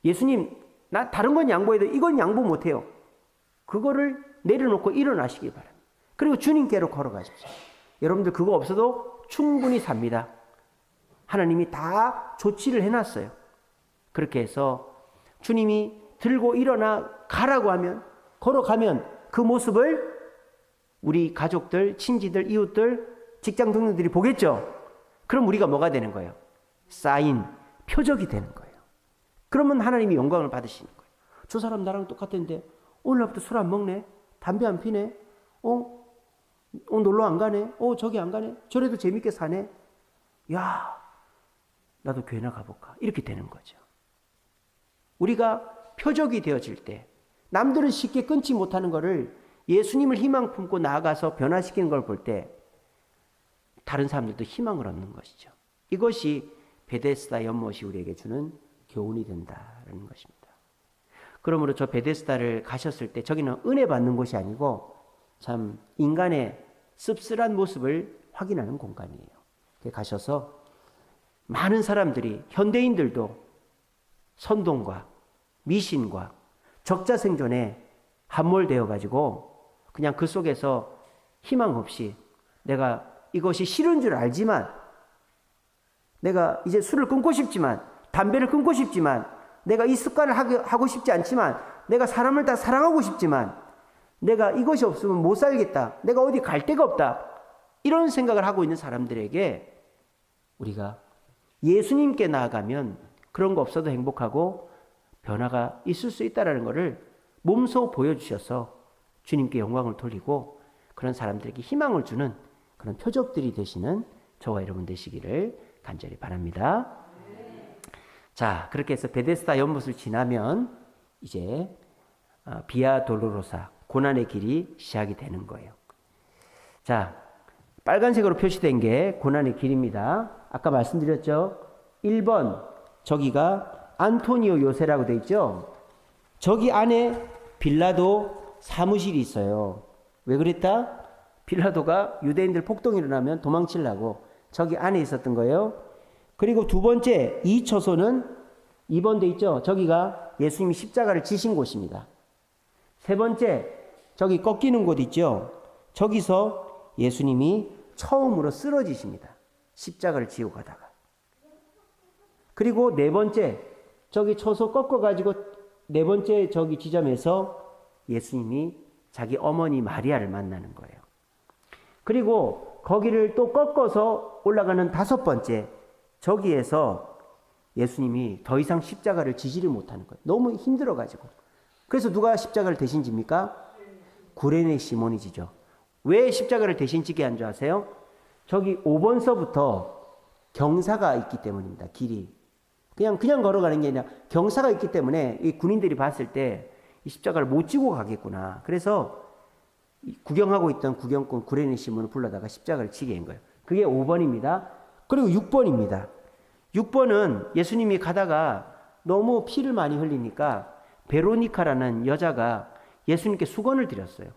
예수님, 나 다른 건 양보해도 이건 양보 못해요. 그거를 내려놓고 일어나시기 바랍니다. 그리고 주님께로 걸어가십시오. 여러분들 그거 없어도 충분히 삽니다. 하나님이 다 조치를 해놨어요. 그렇게 해서 주님이 들고 일어나 가라고 하면, 걸어가면 그 모습을 우리 가족들, 친지들, 이웃들, 직장 동료들이 보겠죠. 그럼 우리가 뭐가 되는 거예요? 사인, 표적이 되는 거예요. 그러면 하나님이 영광을 받으시는 거예요. 저 사람 나랑 똑같은데 오늘부터 술 안 먹네? 담배 안 피네? 놀러 안 가네? 저기 안 가네? 저래도 재밌게 사네? 야, 나도 교회나 가볼까? 이렇게 되는 거죠. 우리가 표적이 되어질 때 남들은 쉽게 끊지 못하는 것을 예수님을 희망 품고 나아가서 변화시키는 걸 볼 때 다른 사람들도 희망을 얻는 것이죠. 이것이 베데스다 연못이 우리에게 주는 교훈이 된다는 것입니다. 그러므로 저 베데스다를 가셨을 때 저기는 은혜 받는 곳이 아니고 참 인간의 씁쓸한 모습을 확인하는 공간이에요. 가셔서 많은 사람들이, 현대인들도 선동과 미신과 적자생존에 함몰되어 가지고 그냥 그 속에서 희망 없이 내가 이것이 싫은 줄 알지만, 내가 이제 술을 끊고 싶지만, 담배를 끊고 싶지만, 내가 이 습관을 하고 싶지 않지만, 내가 사람을 다 사랑하고 싶지만, 내가 이것이 없으면 못 살겠다, 내가 어디 갈 데가 없다, 이런 생각을 하고 있는 사람들에게 우리가 예수님께 나아가면 그런 거 없어도 행복하고 변화가 있을 수 있다는 것을 몸소 보여주셔서 주님께 영광을 돌리고 그런 사람들에게 희망을 주는 그런 표적들이 되시는 저와 여러분 되시기를 간절히 바랍니다. 자, 그렇게 해서 베데스다 연못을 지나면 이제 비아 돌로로사, 고난의 길이 시작이 되는 거예요. 자, 빨간색으로 표시된 게 고난의 길입니다. 아까 말씀드렸죠? 1번, 저기가 안토니오 요새라고 되어 있죠? 저기 안에 빌라도 사무실이 있어요. 왜 그랬다? 빌라도가 유대인들 폭동이 일어나면 도망치려고 저기 안에 있었던 거예요. 그리고 두 번째, 2초소는 2번 돼 있죠? 저기가 예수님이 십자가를 지신 곳입니다. 세 번째, 저기 꺾이는 곳 있죠? 저기서 예수님이 처음으로 쓰러지십니다. 십자가를 지고 가다가. 그리고 네 번째, 저기 초소 꺾어가지고 네 번째 저기 지점에서 예수님이 자기 어머니 마리아를 만나는 거예요. 그리고 거기를 또 꺾어서 올라가는 다섯 번째, 저기에서 예수님이 더 이상 십자가를 지지를 못하는 거예요. 너무 힘들어가지고. 그래서 누가 십자가를 대신 집니까? 구레네 시몬이 지죠. 왜 십자가를 대신 지게 한 줄 아세요? 저기 5번서부터 경사가 있기 때문입니다. 길이. 그냥 걸어가는 게 아니라 경사가 있기 때문에 이 군인들이 봤을 때 이 십자가를 못 지고 가겠구나. 그래서 구경하고 있던 구경꾼 구레네 시몬을 불러다가 십자가를 지게 한 거예요. 그게 5번입니다. 그리고 6번입니다. 6번은 예수님이 가다가 너무 피를 많이 흘리니까 베로니카라는 여자가 예수님께 수건을 드렸어요.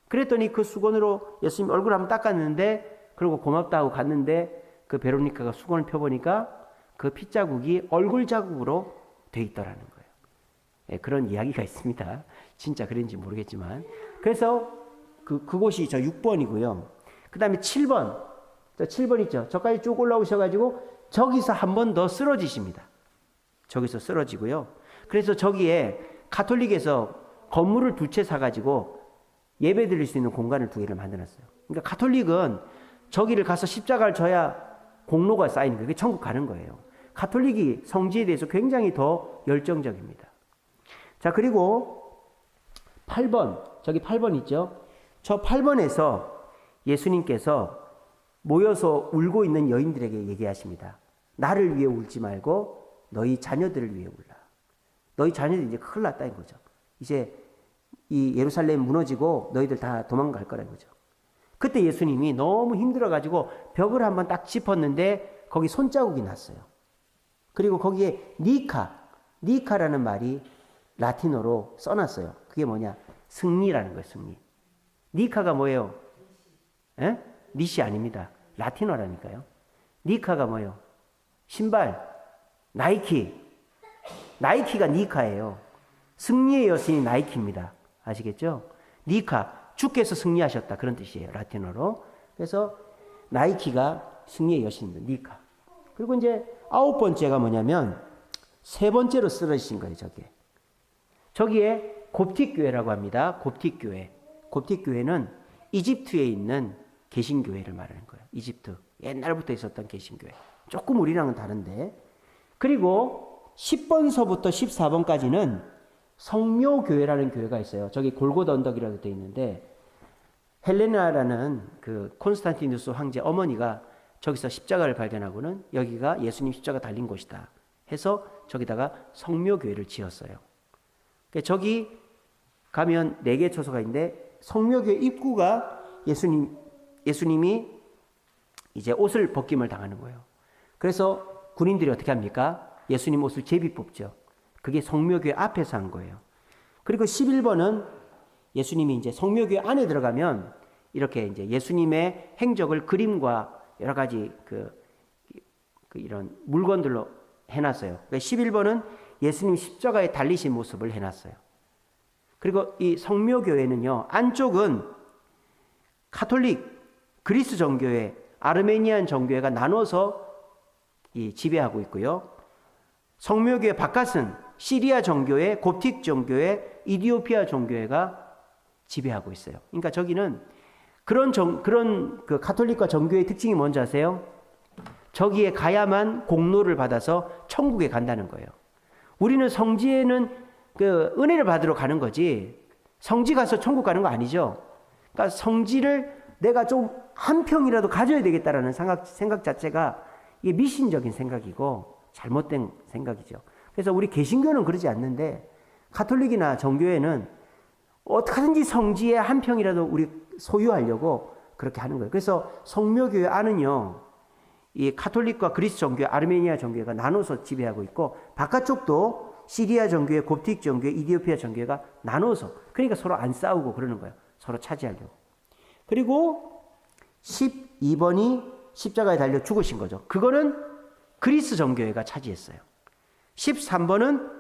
그랬더니 그 수건으로 예수님 얼굴 한번 닦았는데 그리고 고맙다 하고 갔는데 그 베로니카가 수건을 펴보니까 그 핏자국이 얼굴 자국으로 돼 있더라는 거예요. 예, 그런 이야기가 있습니다. 진짜 그런지 모르겠지만. 그래서 그곳이 저 6번이고요. 그 다음에 7번. 저 7번 있죠. 저까지 쭉 올라오셔가지고 저기서 한 번 더 쓰러지십니다. 저기서 쓰러지고요. 그래서 저기에 가톨릭에서 건물을 두 채 사가지고 예배 드릴 수 있는 공간을 두 개를 만들었어요. 그러니까 가톨릭은 저기를 가서 십자가를 져야 공로가 쌓이는 거예요. 그게 천국 가는 거예요. 가톨릭이 성지에 대해서 굉장히 더 열정적입니다. 자, 그리고 8번, 저기 8번 있죠? 저 8번에서 예수님께서 모여서 울고 있는 여인들에게 얘기하십니다. 나를 위해 울지 말고 너희 자녀들을 위해 울라. 너희 자녀들이 이제 큰일 났다 인 거죠. 이제 이 예루살렘 무너지고 너희들 다 도망갈 거라는 거죠. 그때 예수님이 너무 힘들어가지고 벽을 한번 딱 짚었는데 거기 손자국이 났어요. 그리고 거기에 니카라는 말이 라틴어로 써놨어요. 그게 뭐냐? 승리라는 거예요. 승리. 니카가 뭐예요? 에? 니시 아닙니다. 라틴어라니까요. 니카가 뭐예요? 신발, 나이키. 나이키가 니카예요. 승리의 여신이 나이키입니다. 아시겠죠? 니카, 주께서 승리하셨다. 그런 뜻이에요. 라틴어로. 그래서 나이키가 승리의 여신입니다. 니카. 그리고 이제 9번째가 뭐냐면 세 번째로 쓰러지신 거예요. 저기에 곱틱교회라고 합니다. 곱틱교회. 곱틱교회는 이집트에 있는 개신교회를 말하는 거예요. 이집트. 옛날부터 있었던 개신교회. 조금 우리랑은 다른데. 그리고 10번서부터 14번까지는 성묘교회라는 교회가 있어요. 저기 골고다 언덕이라고 되어 있는데 헬레나라는 그 콘스탄티누스 황제 어머니가 저기서 십자가를 발견하고는 여기가 예수님 십자가 달린 곳이다 해서 저기다가 성묘교회를 지었어요. 저기 가면 4개 초소가 있는데 성묘교회 입구가 예수님이 이제 옷을 벗김을 당하는 거예요. 그래서 군인들이 어떻게 합니까? 예수님 옷을 제비 뽑죠. 그게 성묘교회 앞에서 한 거예요. 그리고 11번은 예수님이 이제 성묘교회 안에 들어가면 이렇게 이제 예수님의 행적을 그림과 여러 가지 이런 물건들로 해놨어요. 그러니까 11번은 예수님 십자가에 달리신 모습을 해놨어요. 그리고 이 성묘교회는요, 안쪽은 가톨릭, 그리스 정교회, 아르메니안 정교회가 나눠서 지배하고 있고요. 성묘교회 바깥은 시리아 정교회, 곱틱 정교회, 이디오피아 정교회가 지배하고 있어요. 그러니까 저기는 그런 그 가톨릭과 정교회의 특징이 뭔지 아세요? 저기에 가야만 공로를 받아서 천국에 간다는 거예요. 우리는 성지에는 그 은혜를 받으러 가는 거지 성지 가서 천국 가는 거 아니죠. 그러니까 성지를 내가 좀 한 평이라도 가져야 되겠다라는 생각 자체가 이게 미신적인 생각이고 잘못된 생각이죠. 그래서 우리 개신교는 그러지 않는데 가톨릭이나 정교회는 어떻게든지 성지에 한 평이라도 우리 소유하려고 그렇게 하는 거예요. 그래서 성묘교회 안은요, 이 가톨릭과 그리스 정교회, 아르메니아 정교회가 나눠서 지배하고 있고 바깥쪽도 시리아 정교회, 곱틱 정교회, 이디오피아 정교회가 나눠서 그러니까 서로 안 싸우고 그러는 거예요. 서로 차지하려고. 그리고 12번이 십자가에 달려 죽으신 거죠. 그거는 그리스 정교회가 차지했어요. 13번은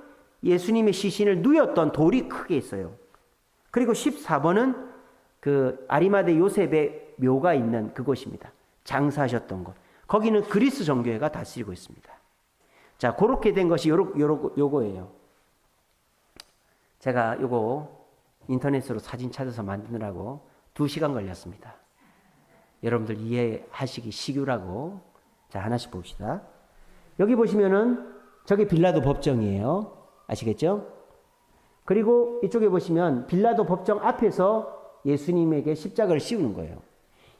예수님의 시신을 누였던 돌이 크게 있어요. 그리고 14번은 그 아리마대 요셉의 묘가 있는 그곳입니다. 장사하셨던 곳. 거기는 그리스 정교회가 다스리고 있습니다. 자, 그렇게 된 것이 요거예요. 제가 요거 인터넷으로 사진 찾아서 만드느라고 2시간 걸렸습니다. 여러분들 이해하시기 시규라고. 자, 하나씩 봅시다. 여기 보시면은 저게 빌라도 법정이에요. 아시겠죠? 그리고 이쪽에 보시면 빌라도 법정 앞에서 예수님에게 십자가를 씌우는 거예요.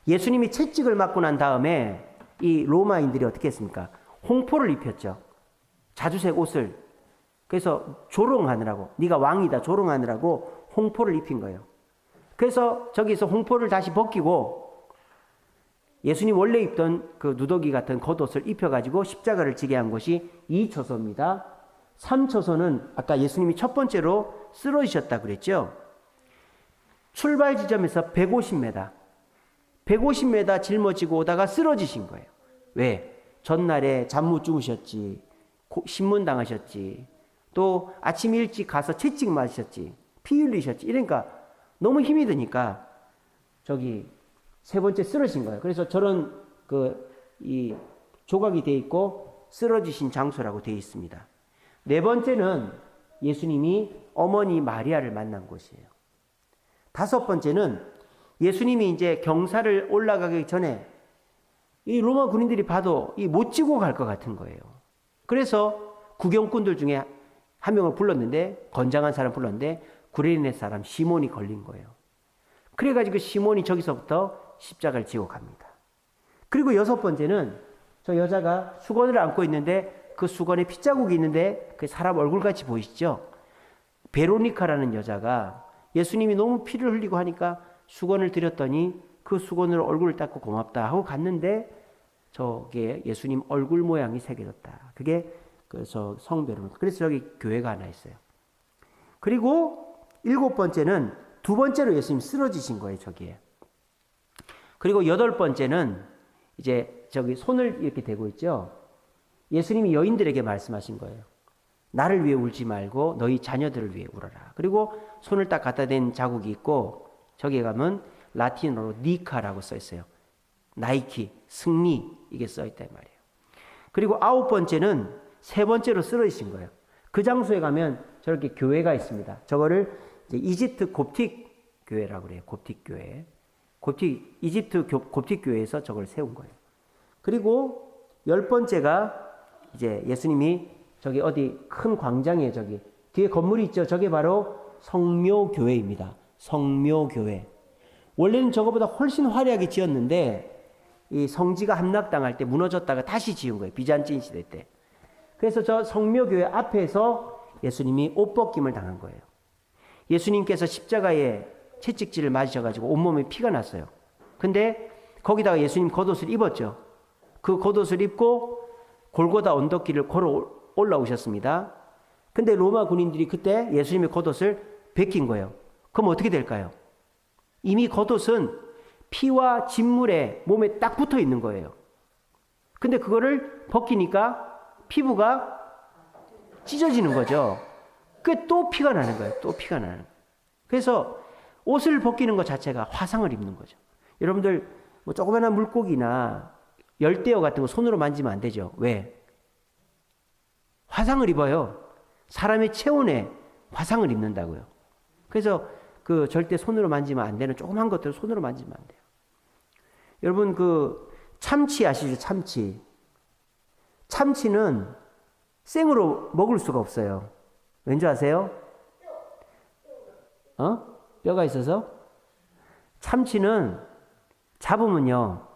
예수님이 채찍을 맞고 난 다음에 이 로마인들이 어떻게 했습니까? 홍포를 입혔죠. 자주색 옷을. 그래서 조롱하느라고, 네가 왕이다 조롱하느라고 홍포를 입힌 거예요. 그래서 저기서 홍포를 다시 벗기고 예수님 원래 입던 그 누더기 같은 겉옷을 입혀가지고 십자가를 지게 한 것이 2초소입니다. 3초소는 아까 예수님이 첫 번째로 쓰러지셨다 그랬죠. 출발 지점에서 150m, 150m 짊어지고 오다가 쓰러지신 거예요. 왜? 전날에 잠 못 주무셨지, 신문 당하셨지, 또 아침 일찍 가서 채찍 맞으셨지, 피 흘리셨지. 이러니까 너무 힘이 드니까 저기 세 번째 쓰러진 거예요. 그래서 저런 이 조각이 돼 있고 쓰러지신 장소라고 돼 있습니다. 네 번째는 예수님이 어머니 마리아를 만난 곳이에요. 다섯 번째는 예수님이 이제 경사를 올라가기 전에 이 로마 군인들이 봐도 못 지고 갈 것 같은 거예요. 그래서 구경꾼들 중에 한 명을 불렀는데, 건장한 사람 불렀는데 구레네 사람 시몬이 걸린 거예요. 그래가지고 시몬이 저기서부터 십자가를 지고 갑니다. 그리고 여섯 번째는 저 여자가 수건을 안고 있는데 그 수건에 핏자국이 있는데 그 사람 얼굴같이 보이시죠? 베로니카라는 여자가 예수님이 너무 피를 흘리고 하니까 수건을 드렸더니 그 수건으로 얼굴을 닦고 고맙다 하고 갔는데 저게 예수님 얼굴 모양이 새겨졌다. 그게 그래서 성베로니카. 그래서 저기 교회가 하나 있어요. 그리고 일곱 번째는 두 번째로 예수님 쓰러지신 거예요, 저기에. 그리고 여덟 번째는 이제 저기 손을 이렇게 대고 있죠. 예수님이 여인들에게 말씀하신 거예요. 나를 위해 울지 말고 너희 자녀들을 위해 울어라. 그리고 손을 딱 갖다 댄 자국이 있고 저기에 가면 라틴어로 니카라고 써 있어요. 나이키, 승리 이게 써 있단 말이에요. 그리고 아홉 번째는 세 번째로 쓰러지신 거예요. 그 장소에 가면 저렇게 교회가 있습니다. 저거를 이제 이집트 곱틱 교회라고 그래요. 곱틱 교회. 이집트 곱틱 교회에서 저걸 세운 거예요. 그리고 열 번째가 이제 예수님이 저기 어디 큰 광장에 저기 뒤에 건물이 있죠. 저게 바로 성묘교회입니다. 성묘교회. 원래는 저거보다 훨씬 화려하게 지었는데 이 성지가 함락당할 때 무너졌다가 다시 지은 거예요. 비잔틴 시대 때. 그래서 저 성묘교회 앞에서 예수님이 옷 벗김을 당한 거예요. 예수님께서 십자가에 채찍질을 맞으셔가지고 온몸에 피가 났어요. 근데 거기다가 예수님 겉옷을 입었죠. 그 겉옷을 입고 골고다 언덕길을 걸어 올라오셨습니다. 근데 로마 군인들이 그때 예수님의 겉옷을 벗긴 거예요. 그럼 어떻게 될까요? 이미 겉옷은 피와 진물에 몸에 딱 붙어 있는 거예요. 근데 그거를 벗기니까 피부가 찢어지는 거죠. 그게 또 피가 나는 거예요. 또 피가 나는 거예요. 그래서 옷을 벗기는 것 자체가 화상을 입는 거죠. 여러분들 뭐 조그마한 물고기나 열대어 같은 거 손으로 만지면 안 되죠. 왜? 화상을 입어요. 사람의 체온에 화상을 입는다고요. 그래서 그 절대 손으로 만지면 안 되는 조그만 것들을 손으로 만지면 안 돼요. 여러분 그 참치 아시죠? 참치. 참치는 생으로 먹을 수가 없어요. 왠지 아세요? 뼈가 있어서? 참치는 잡으면요,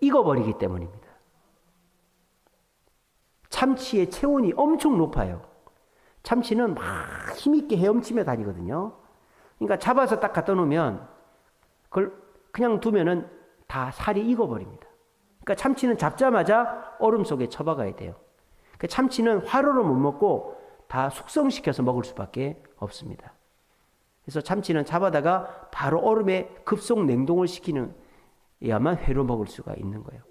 익어버리기 때문입니다. 참치의 체온이 엄청 높아요. 참치는 막 힘있게 헤엄치며 다니거든요. 그러니까 잡아서 딱 갖다 놓으면 그걸 그냥 두면은 다 살이 익어버립니다. 그러니까 참치는 잡자마자 얼음 속에 처박아야 돼요. 그러니까 참치는 화로로 못 먹고 다 숙성시켜서 먹을 수밖에 없습니다. 그래서 참치는 잡아다가 바로 얼음에 급속 냉동을 시키는 야만 회로 먹을 수가 있는 거예요.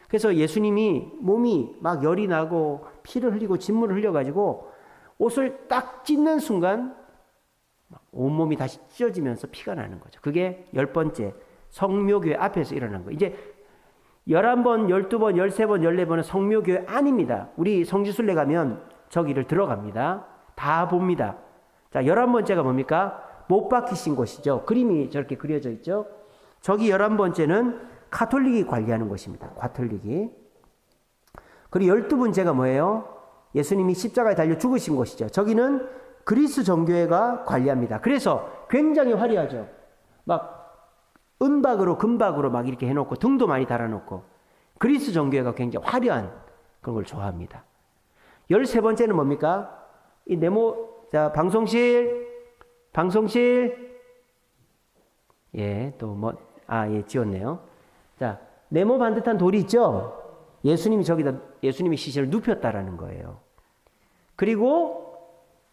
그래서 예수님이 몸이 막 열이 나고 피를 흘리고 진물을 흘려가지고 옷을 딱 찢는 순간 온몸이 다시 찢어지면서 피가 나는 거죠. 그게 10번째 성묘교회 앞에서 일어난 거예요. 이제 11번, 12번, 13번, 14번은 성묘교회 아닙니다. 우리 성지순례 가면 저기를 들어갑니다. 다 봅니다. 자, 11번째가 뭡니까? 못 박히신 곳이죠. 그림이 저렇게 그려져 있죠. 저기 11번째는 가톨릭이 관리하는 곳입니다. 가톨릭이. 그리고 12번째가 뭐예요? 예수님이 십자가에 달려 죽으신 곳이죠. 저기는 그리스 정교회가 관리합니다. 그래서 굉장히 화려하죠. 막 은박으로 금박으로 막 이렇게 해놓고 등도 많이 달아놓고 그리스 정교회가 굉장히 화려한 그런 걸 좋아합니다. 13번째는 뭡니까? 이 네모, 자, 방송실. 예, 또 뭐, 예, 지웠네요. 자, 네모 반듯한 돌이 있죠? 예수님이 저기다, 예수님이 시신을 눕혔다라는 거예요. 그리고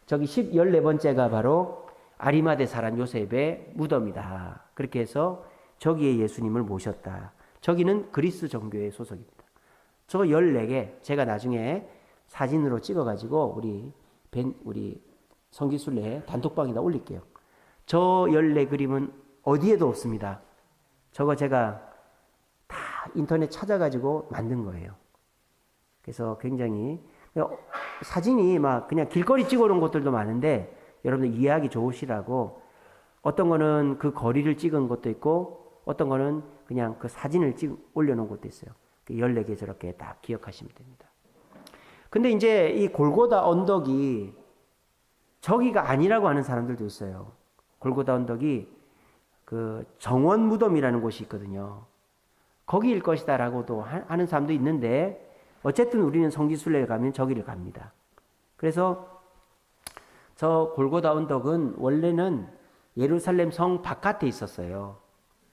저기 14번째가 바로 아리마대 사람 요셉의 무덤이다. 그렇게 해서 저기에 예수님을 모셨다. 저기는 그리스 정교회 소속입니다. 저 14개 제가 나중에 사진으로 찍어가지고 우리 성지순례 단톡방에다 올릴게요. 저 14 그림은 어디에도 없습니다. 저거 제가 다 인터넷 찾아가지고 만든 거예요. 그래서 굉장히 사진이 막 그냥 길거리 찍어놓은 것들도 많은데 여러분들 이해하기 좋으시라고 어떤 거는 그 거리를 찍은 것도 있고 어떤 거는 그냥 그 사진을 올려놓은 것도 있어요. 14개 저렇게 딱 기억하시면 됩니다. 근데 이제 이 골고다 언덕이 저기가 아니라고 하는 사람들도 있어요. 골고다 언덕이 그 정원 무덤이라는 곳이 있거든요. 거기일 것이다라고도 하는 사람도 있는데 어쨌든 우리는 성지순례를 가면 저기를 갑니다. 그래서 저 골고다 언덕은 원래는 예루살렘 성 바깥에 있었어요.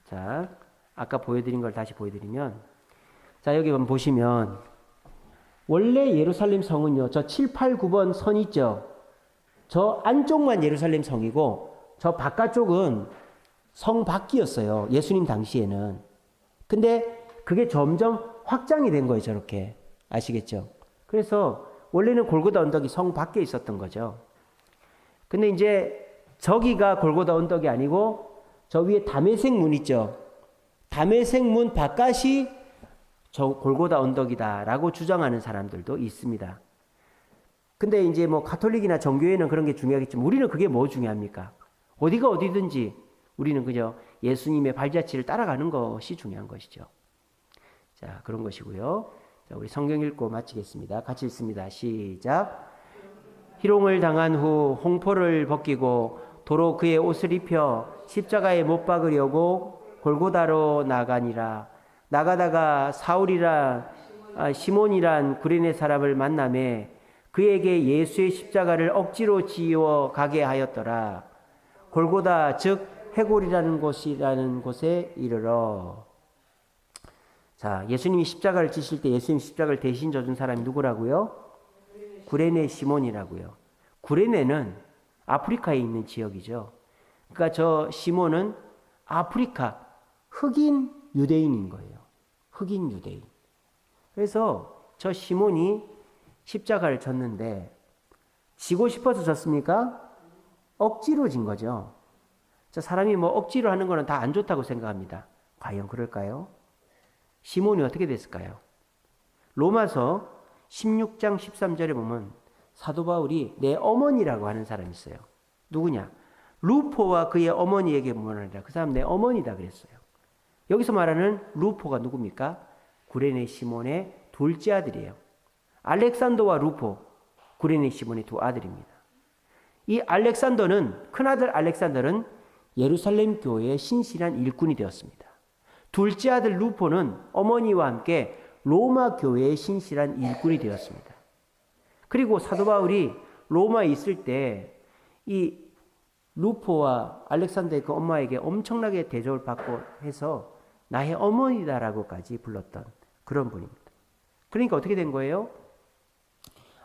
자, 아까 보여드린 걸 다시 보여드리면, 자, 여기 보시면 원래 예루살렘 성은요, 저 7, 8, 9번 선 있죠. 저 안쪽만 예루살렘 성이고 저 바깥쪽은 성 밖이었어요. 예수님 당시에는. 근데 그게 점점 확장이 된 거예요. 저렇게. 아시겠죠? 그래서 원래는 골고다 언덕이 성 밖에 있었던 거죠. 근데 이제 저기가 골고다 언덕이 아니고 저 위에 다메섹 문 있죠. 다메섹 문 바깥이 저 골고다 언덕이다라고 주장하는 사람들도 있습니다. 근데 이제 뭐 가톨릭이나 정교회는 그런 게 중요하겠지만 우리는 그게 뭐 중요합니까? 어디가 어디든지 우리는 그저 예수님의 발자취를 따라가는 것이 중요한 것이죠. 자, 그런 것이고요. 자, 우리 성경 읽고 마치겠습니다. 같이 읽습니다. 시작. 희롱을 당한 후 홍포를 벗기고 도로 그의 옷을 입혀 십자가에 못 박으려고 골고다로 나가니라. 나가다가 시몬이란 구레네 사람을 만나매 그에게 예수의 십자가를 억지로 지워 가게 하였더라. 골고다 즉 해골이라는 곳에 이르러. 자, 예수님이 십자가를 지실 때 예수님 십자가를 대신 져준 사람이 누구라고요? 구레네 시몬이라고요. 구레네는 아프리카에 있는 지역이죠. 그러니까 저 시몬은 아프리카 흑인 유대인인 거예요. 흑인 유대인. 그래서 저 시몬이 십자가를 졌는데 지고 싶어서 졌습니까? 억지로 진 거죠. 저 사람이 뭐 억지로 하는 거는 다 안 좋다고 생각합니다. 과연 그럴까요? 시몬이 어떻게 됐을까요? 로마서 16장 13절에 보면 사도 바울이 내 어머니라고 하는 사람이 있어요. 누구냐? 루포와 그의 어머니에게 문하니라. 그 사람 내 어머니다 그랬어요. 여기서 말하는 루포가 누굽니까? 구레네 시몬의 둘째 아들이에요. 알렉산더와 루포, 구레네 시몬의 두 아들입니다. 이 알렉산더는, 큰아들 알렉산더는 예루살렘 교회의 신실한 일꾼이 되었습니다. 둘째 아들 루포는 어머니와 함께 로마 교회의 신실한 일꾼이 되었습니다. 그리고 사도 바울이 로마에 있을 때 이 루포와 알렉산더의 그 엄마에게 엄청나게 대접을 받고 해서 나의 어머니다라고까지 불렀던 그런 분입니다. 그러니까 어떻게 된 거예요?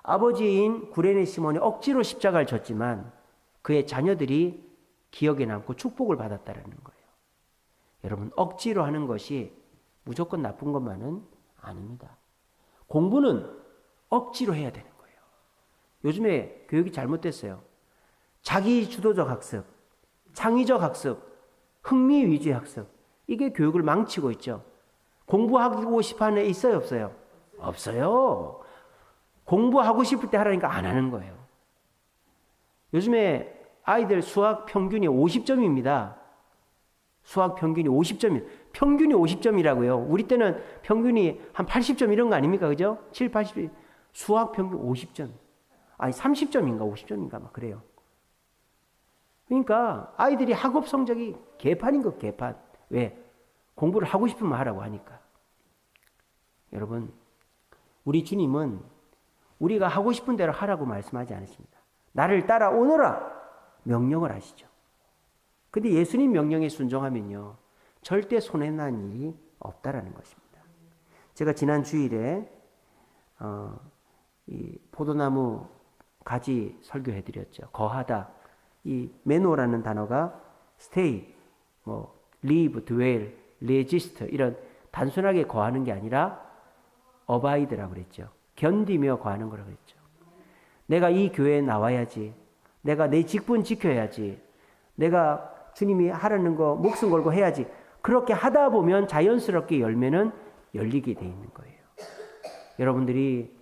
아버지인 구레네 시몬이 억지로 십자가를 졌지만 그의 자녀들이 기억에 남고 축복을 받았다라는 거예요. 여러분, 억지로 하는 것이 무조건 나쁜 것만은 아닙니다. 공부는 억지로 해야 되는 거예요. 요즘에 교육이 잘못됐어요. 자기 주도적 학습, 창의적 학습, 흥미 위주의 학습, 이게 교육을 망치고 있죠. 공부하고 싶어하는 애 있어요, 없어요? 없어요. 공부하고 싶을 때 하라니까 안 하는 거예요. 요즘에 아이들 수학 평균이 50점입니다. 수학 평균이 50점이에요. 평균이 50점이라고요. 우리 때는 평균이 한 80점 이런 거 아닙니까? 그죠? 7, 80점. 수학 평균 50점. 아니 30점인가 50점인가 막 그래요. 그러니까 아이들이 학업 성적이 개판인 것, 개판. 왜? 공부를 하고 싶으면 하라고 하니까. 여러분, 우리 주님은 우리가 하고 싶은 대로 하라고 말씀하지 않으십니다. 나를 따라오너라 명령을 하시죠. 근데 예수님 명령에 순종하면요, 절대 손해난 일이 없다라는 것입니다. 제가 지난 주일에 이 포도나무 가지 설교해드렸죠. 거하다. 이 매노라는 단어가 stay, live, dwell, resist 이런 단순하게 거하는 게 아니라 abide라고 그랬죠. 견디며 거하는 거라고 그랬죠. 내가 이 교회에 나와야지. 내가 내 직분 지켜야지. 내가 주님이 하라는 거 목숨 걸고 해야지. 그렇게 하다 보면 자연스럽게 열매는 열리게 돼 있는 거예요. 여러분들이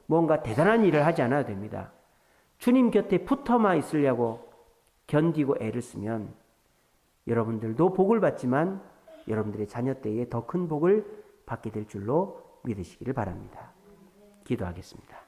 뭔가 대단한 일을 하지 않아도 됩니다. 주님 곁에 붙어만 있으려고 견디고 애를 쓰면 여러분들도 복을 받지만 여러분들의 자녀 때에 더 큰 복을 받게 될 줄로 믿으시기를 바랍니다. 기도하겠습니다.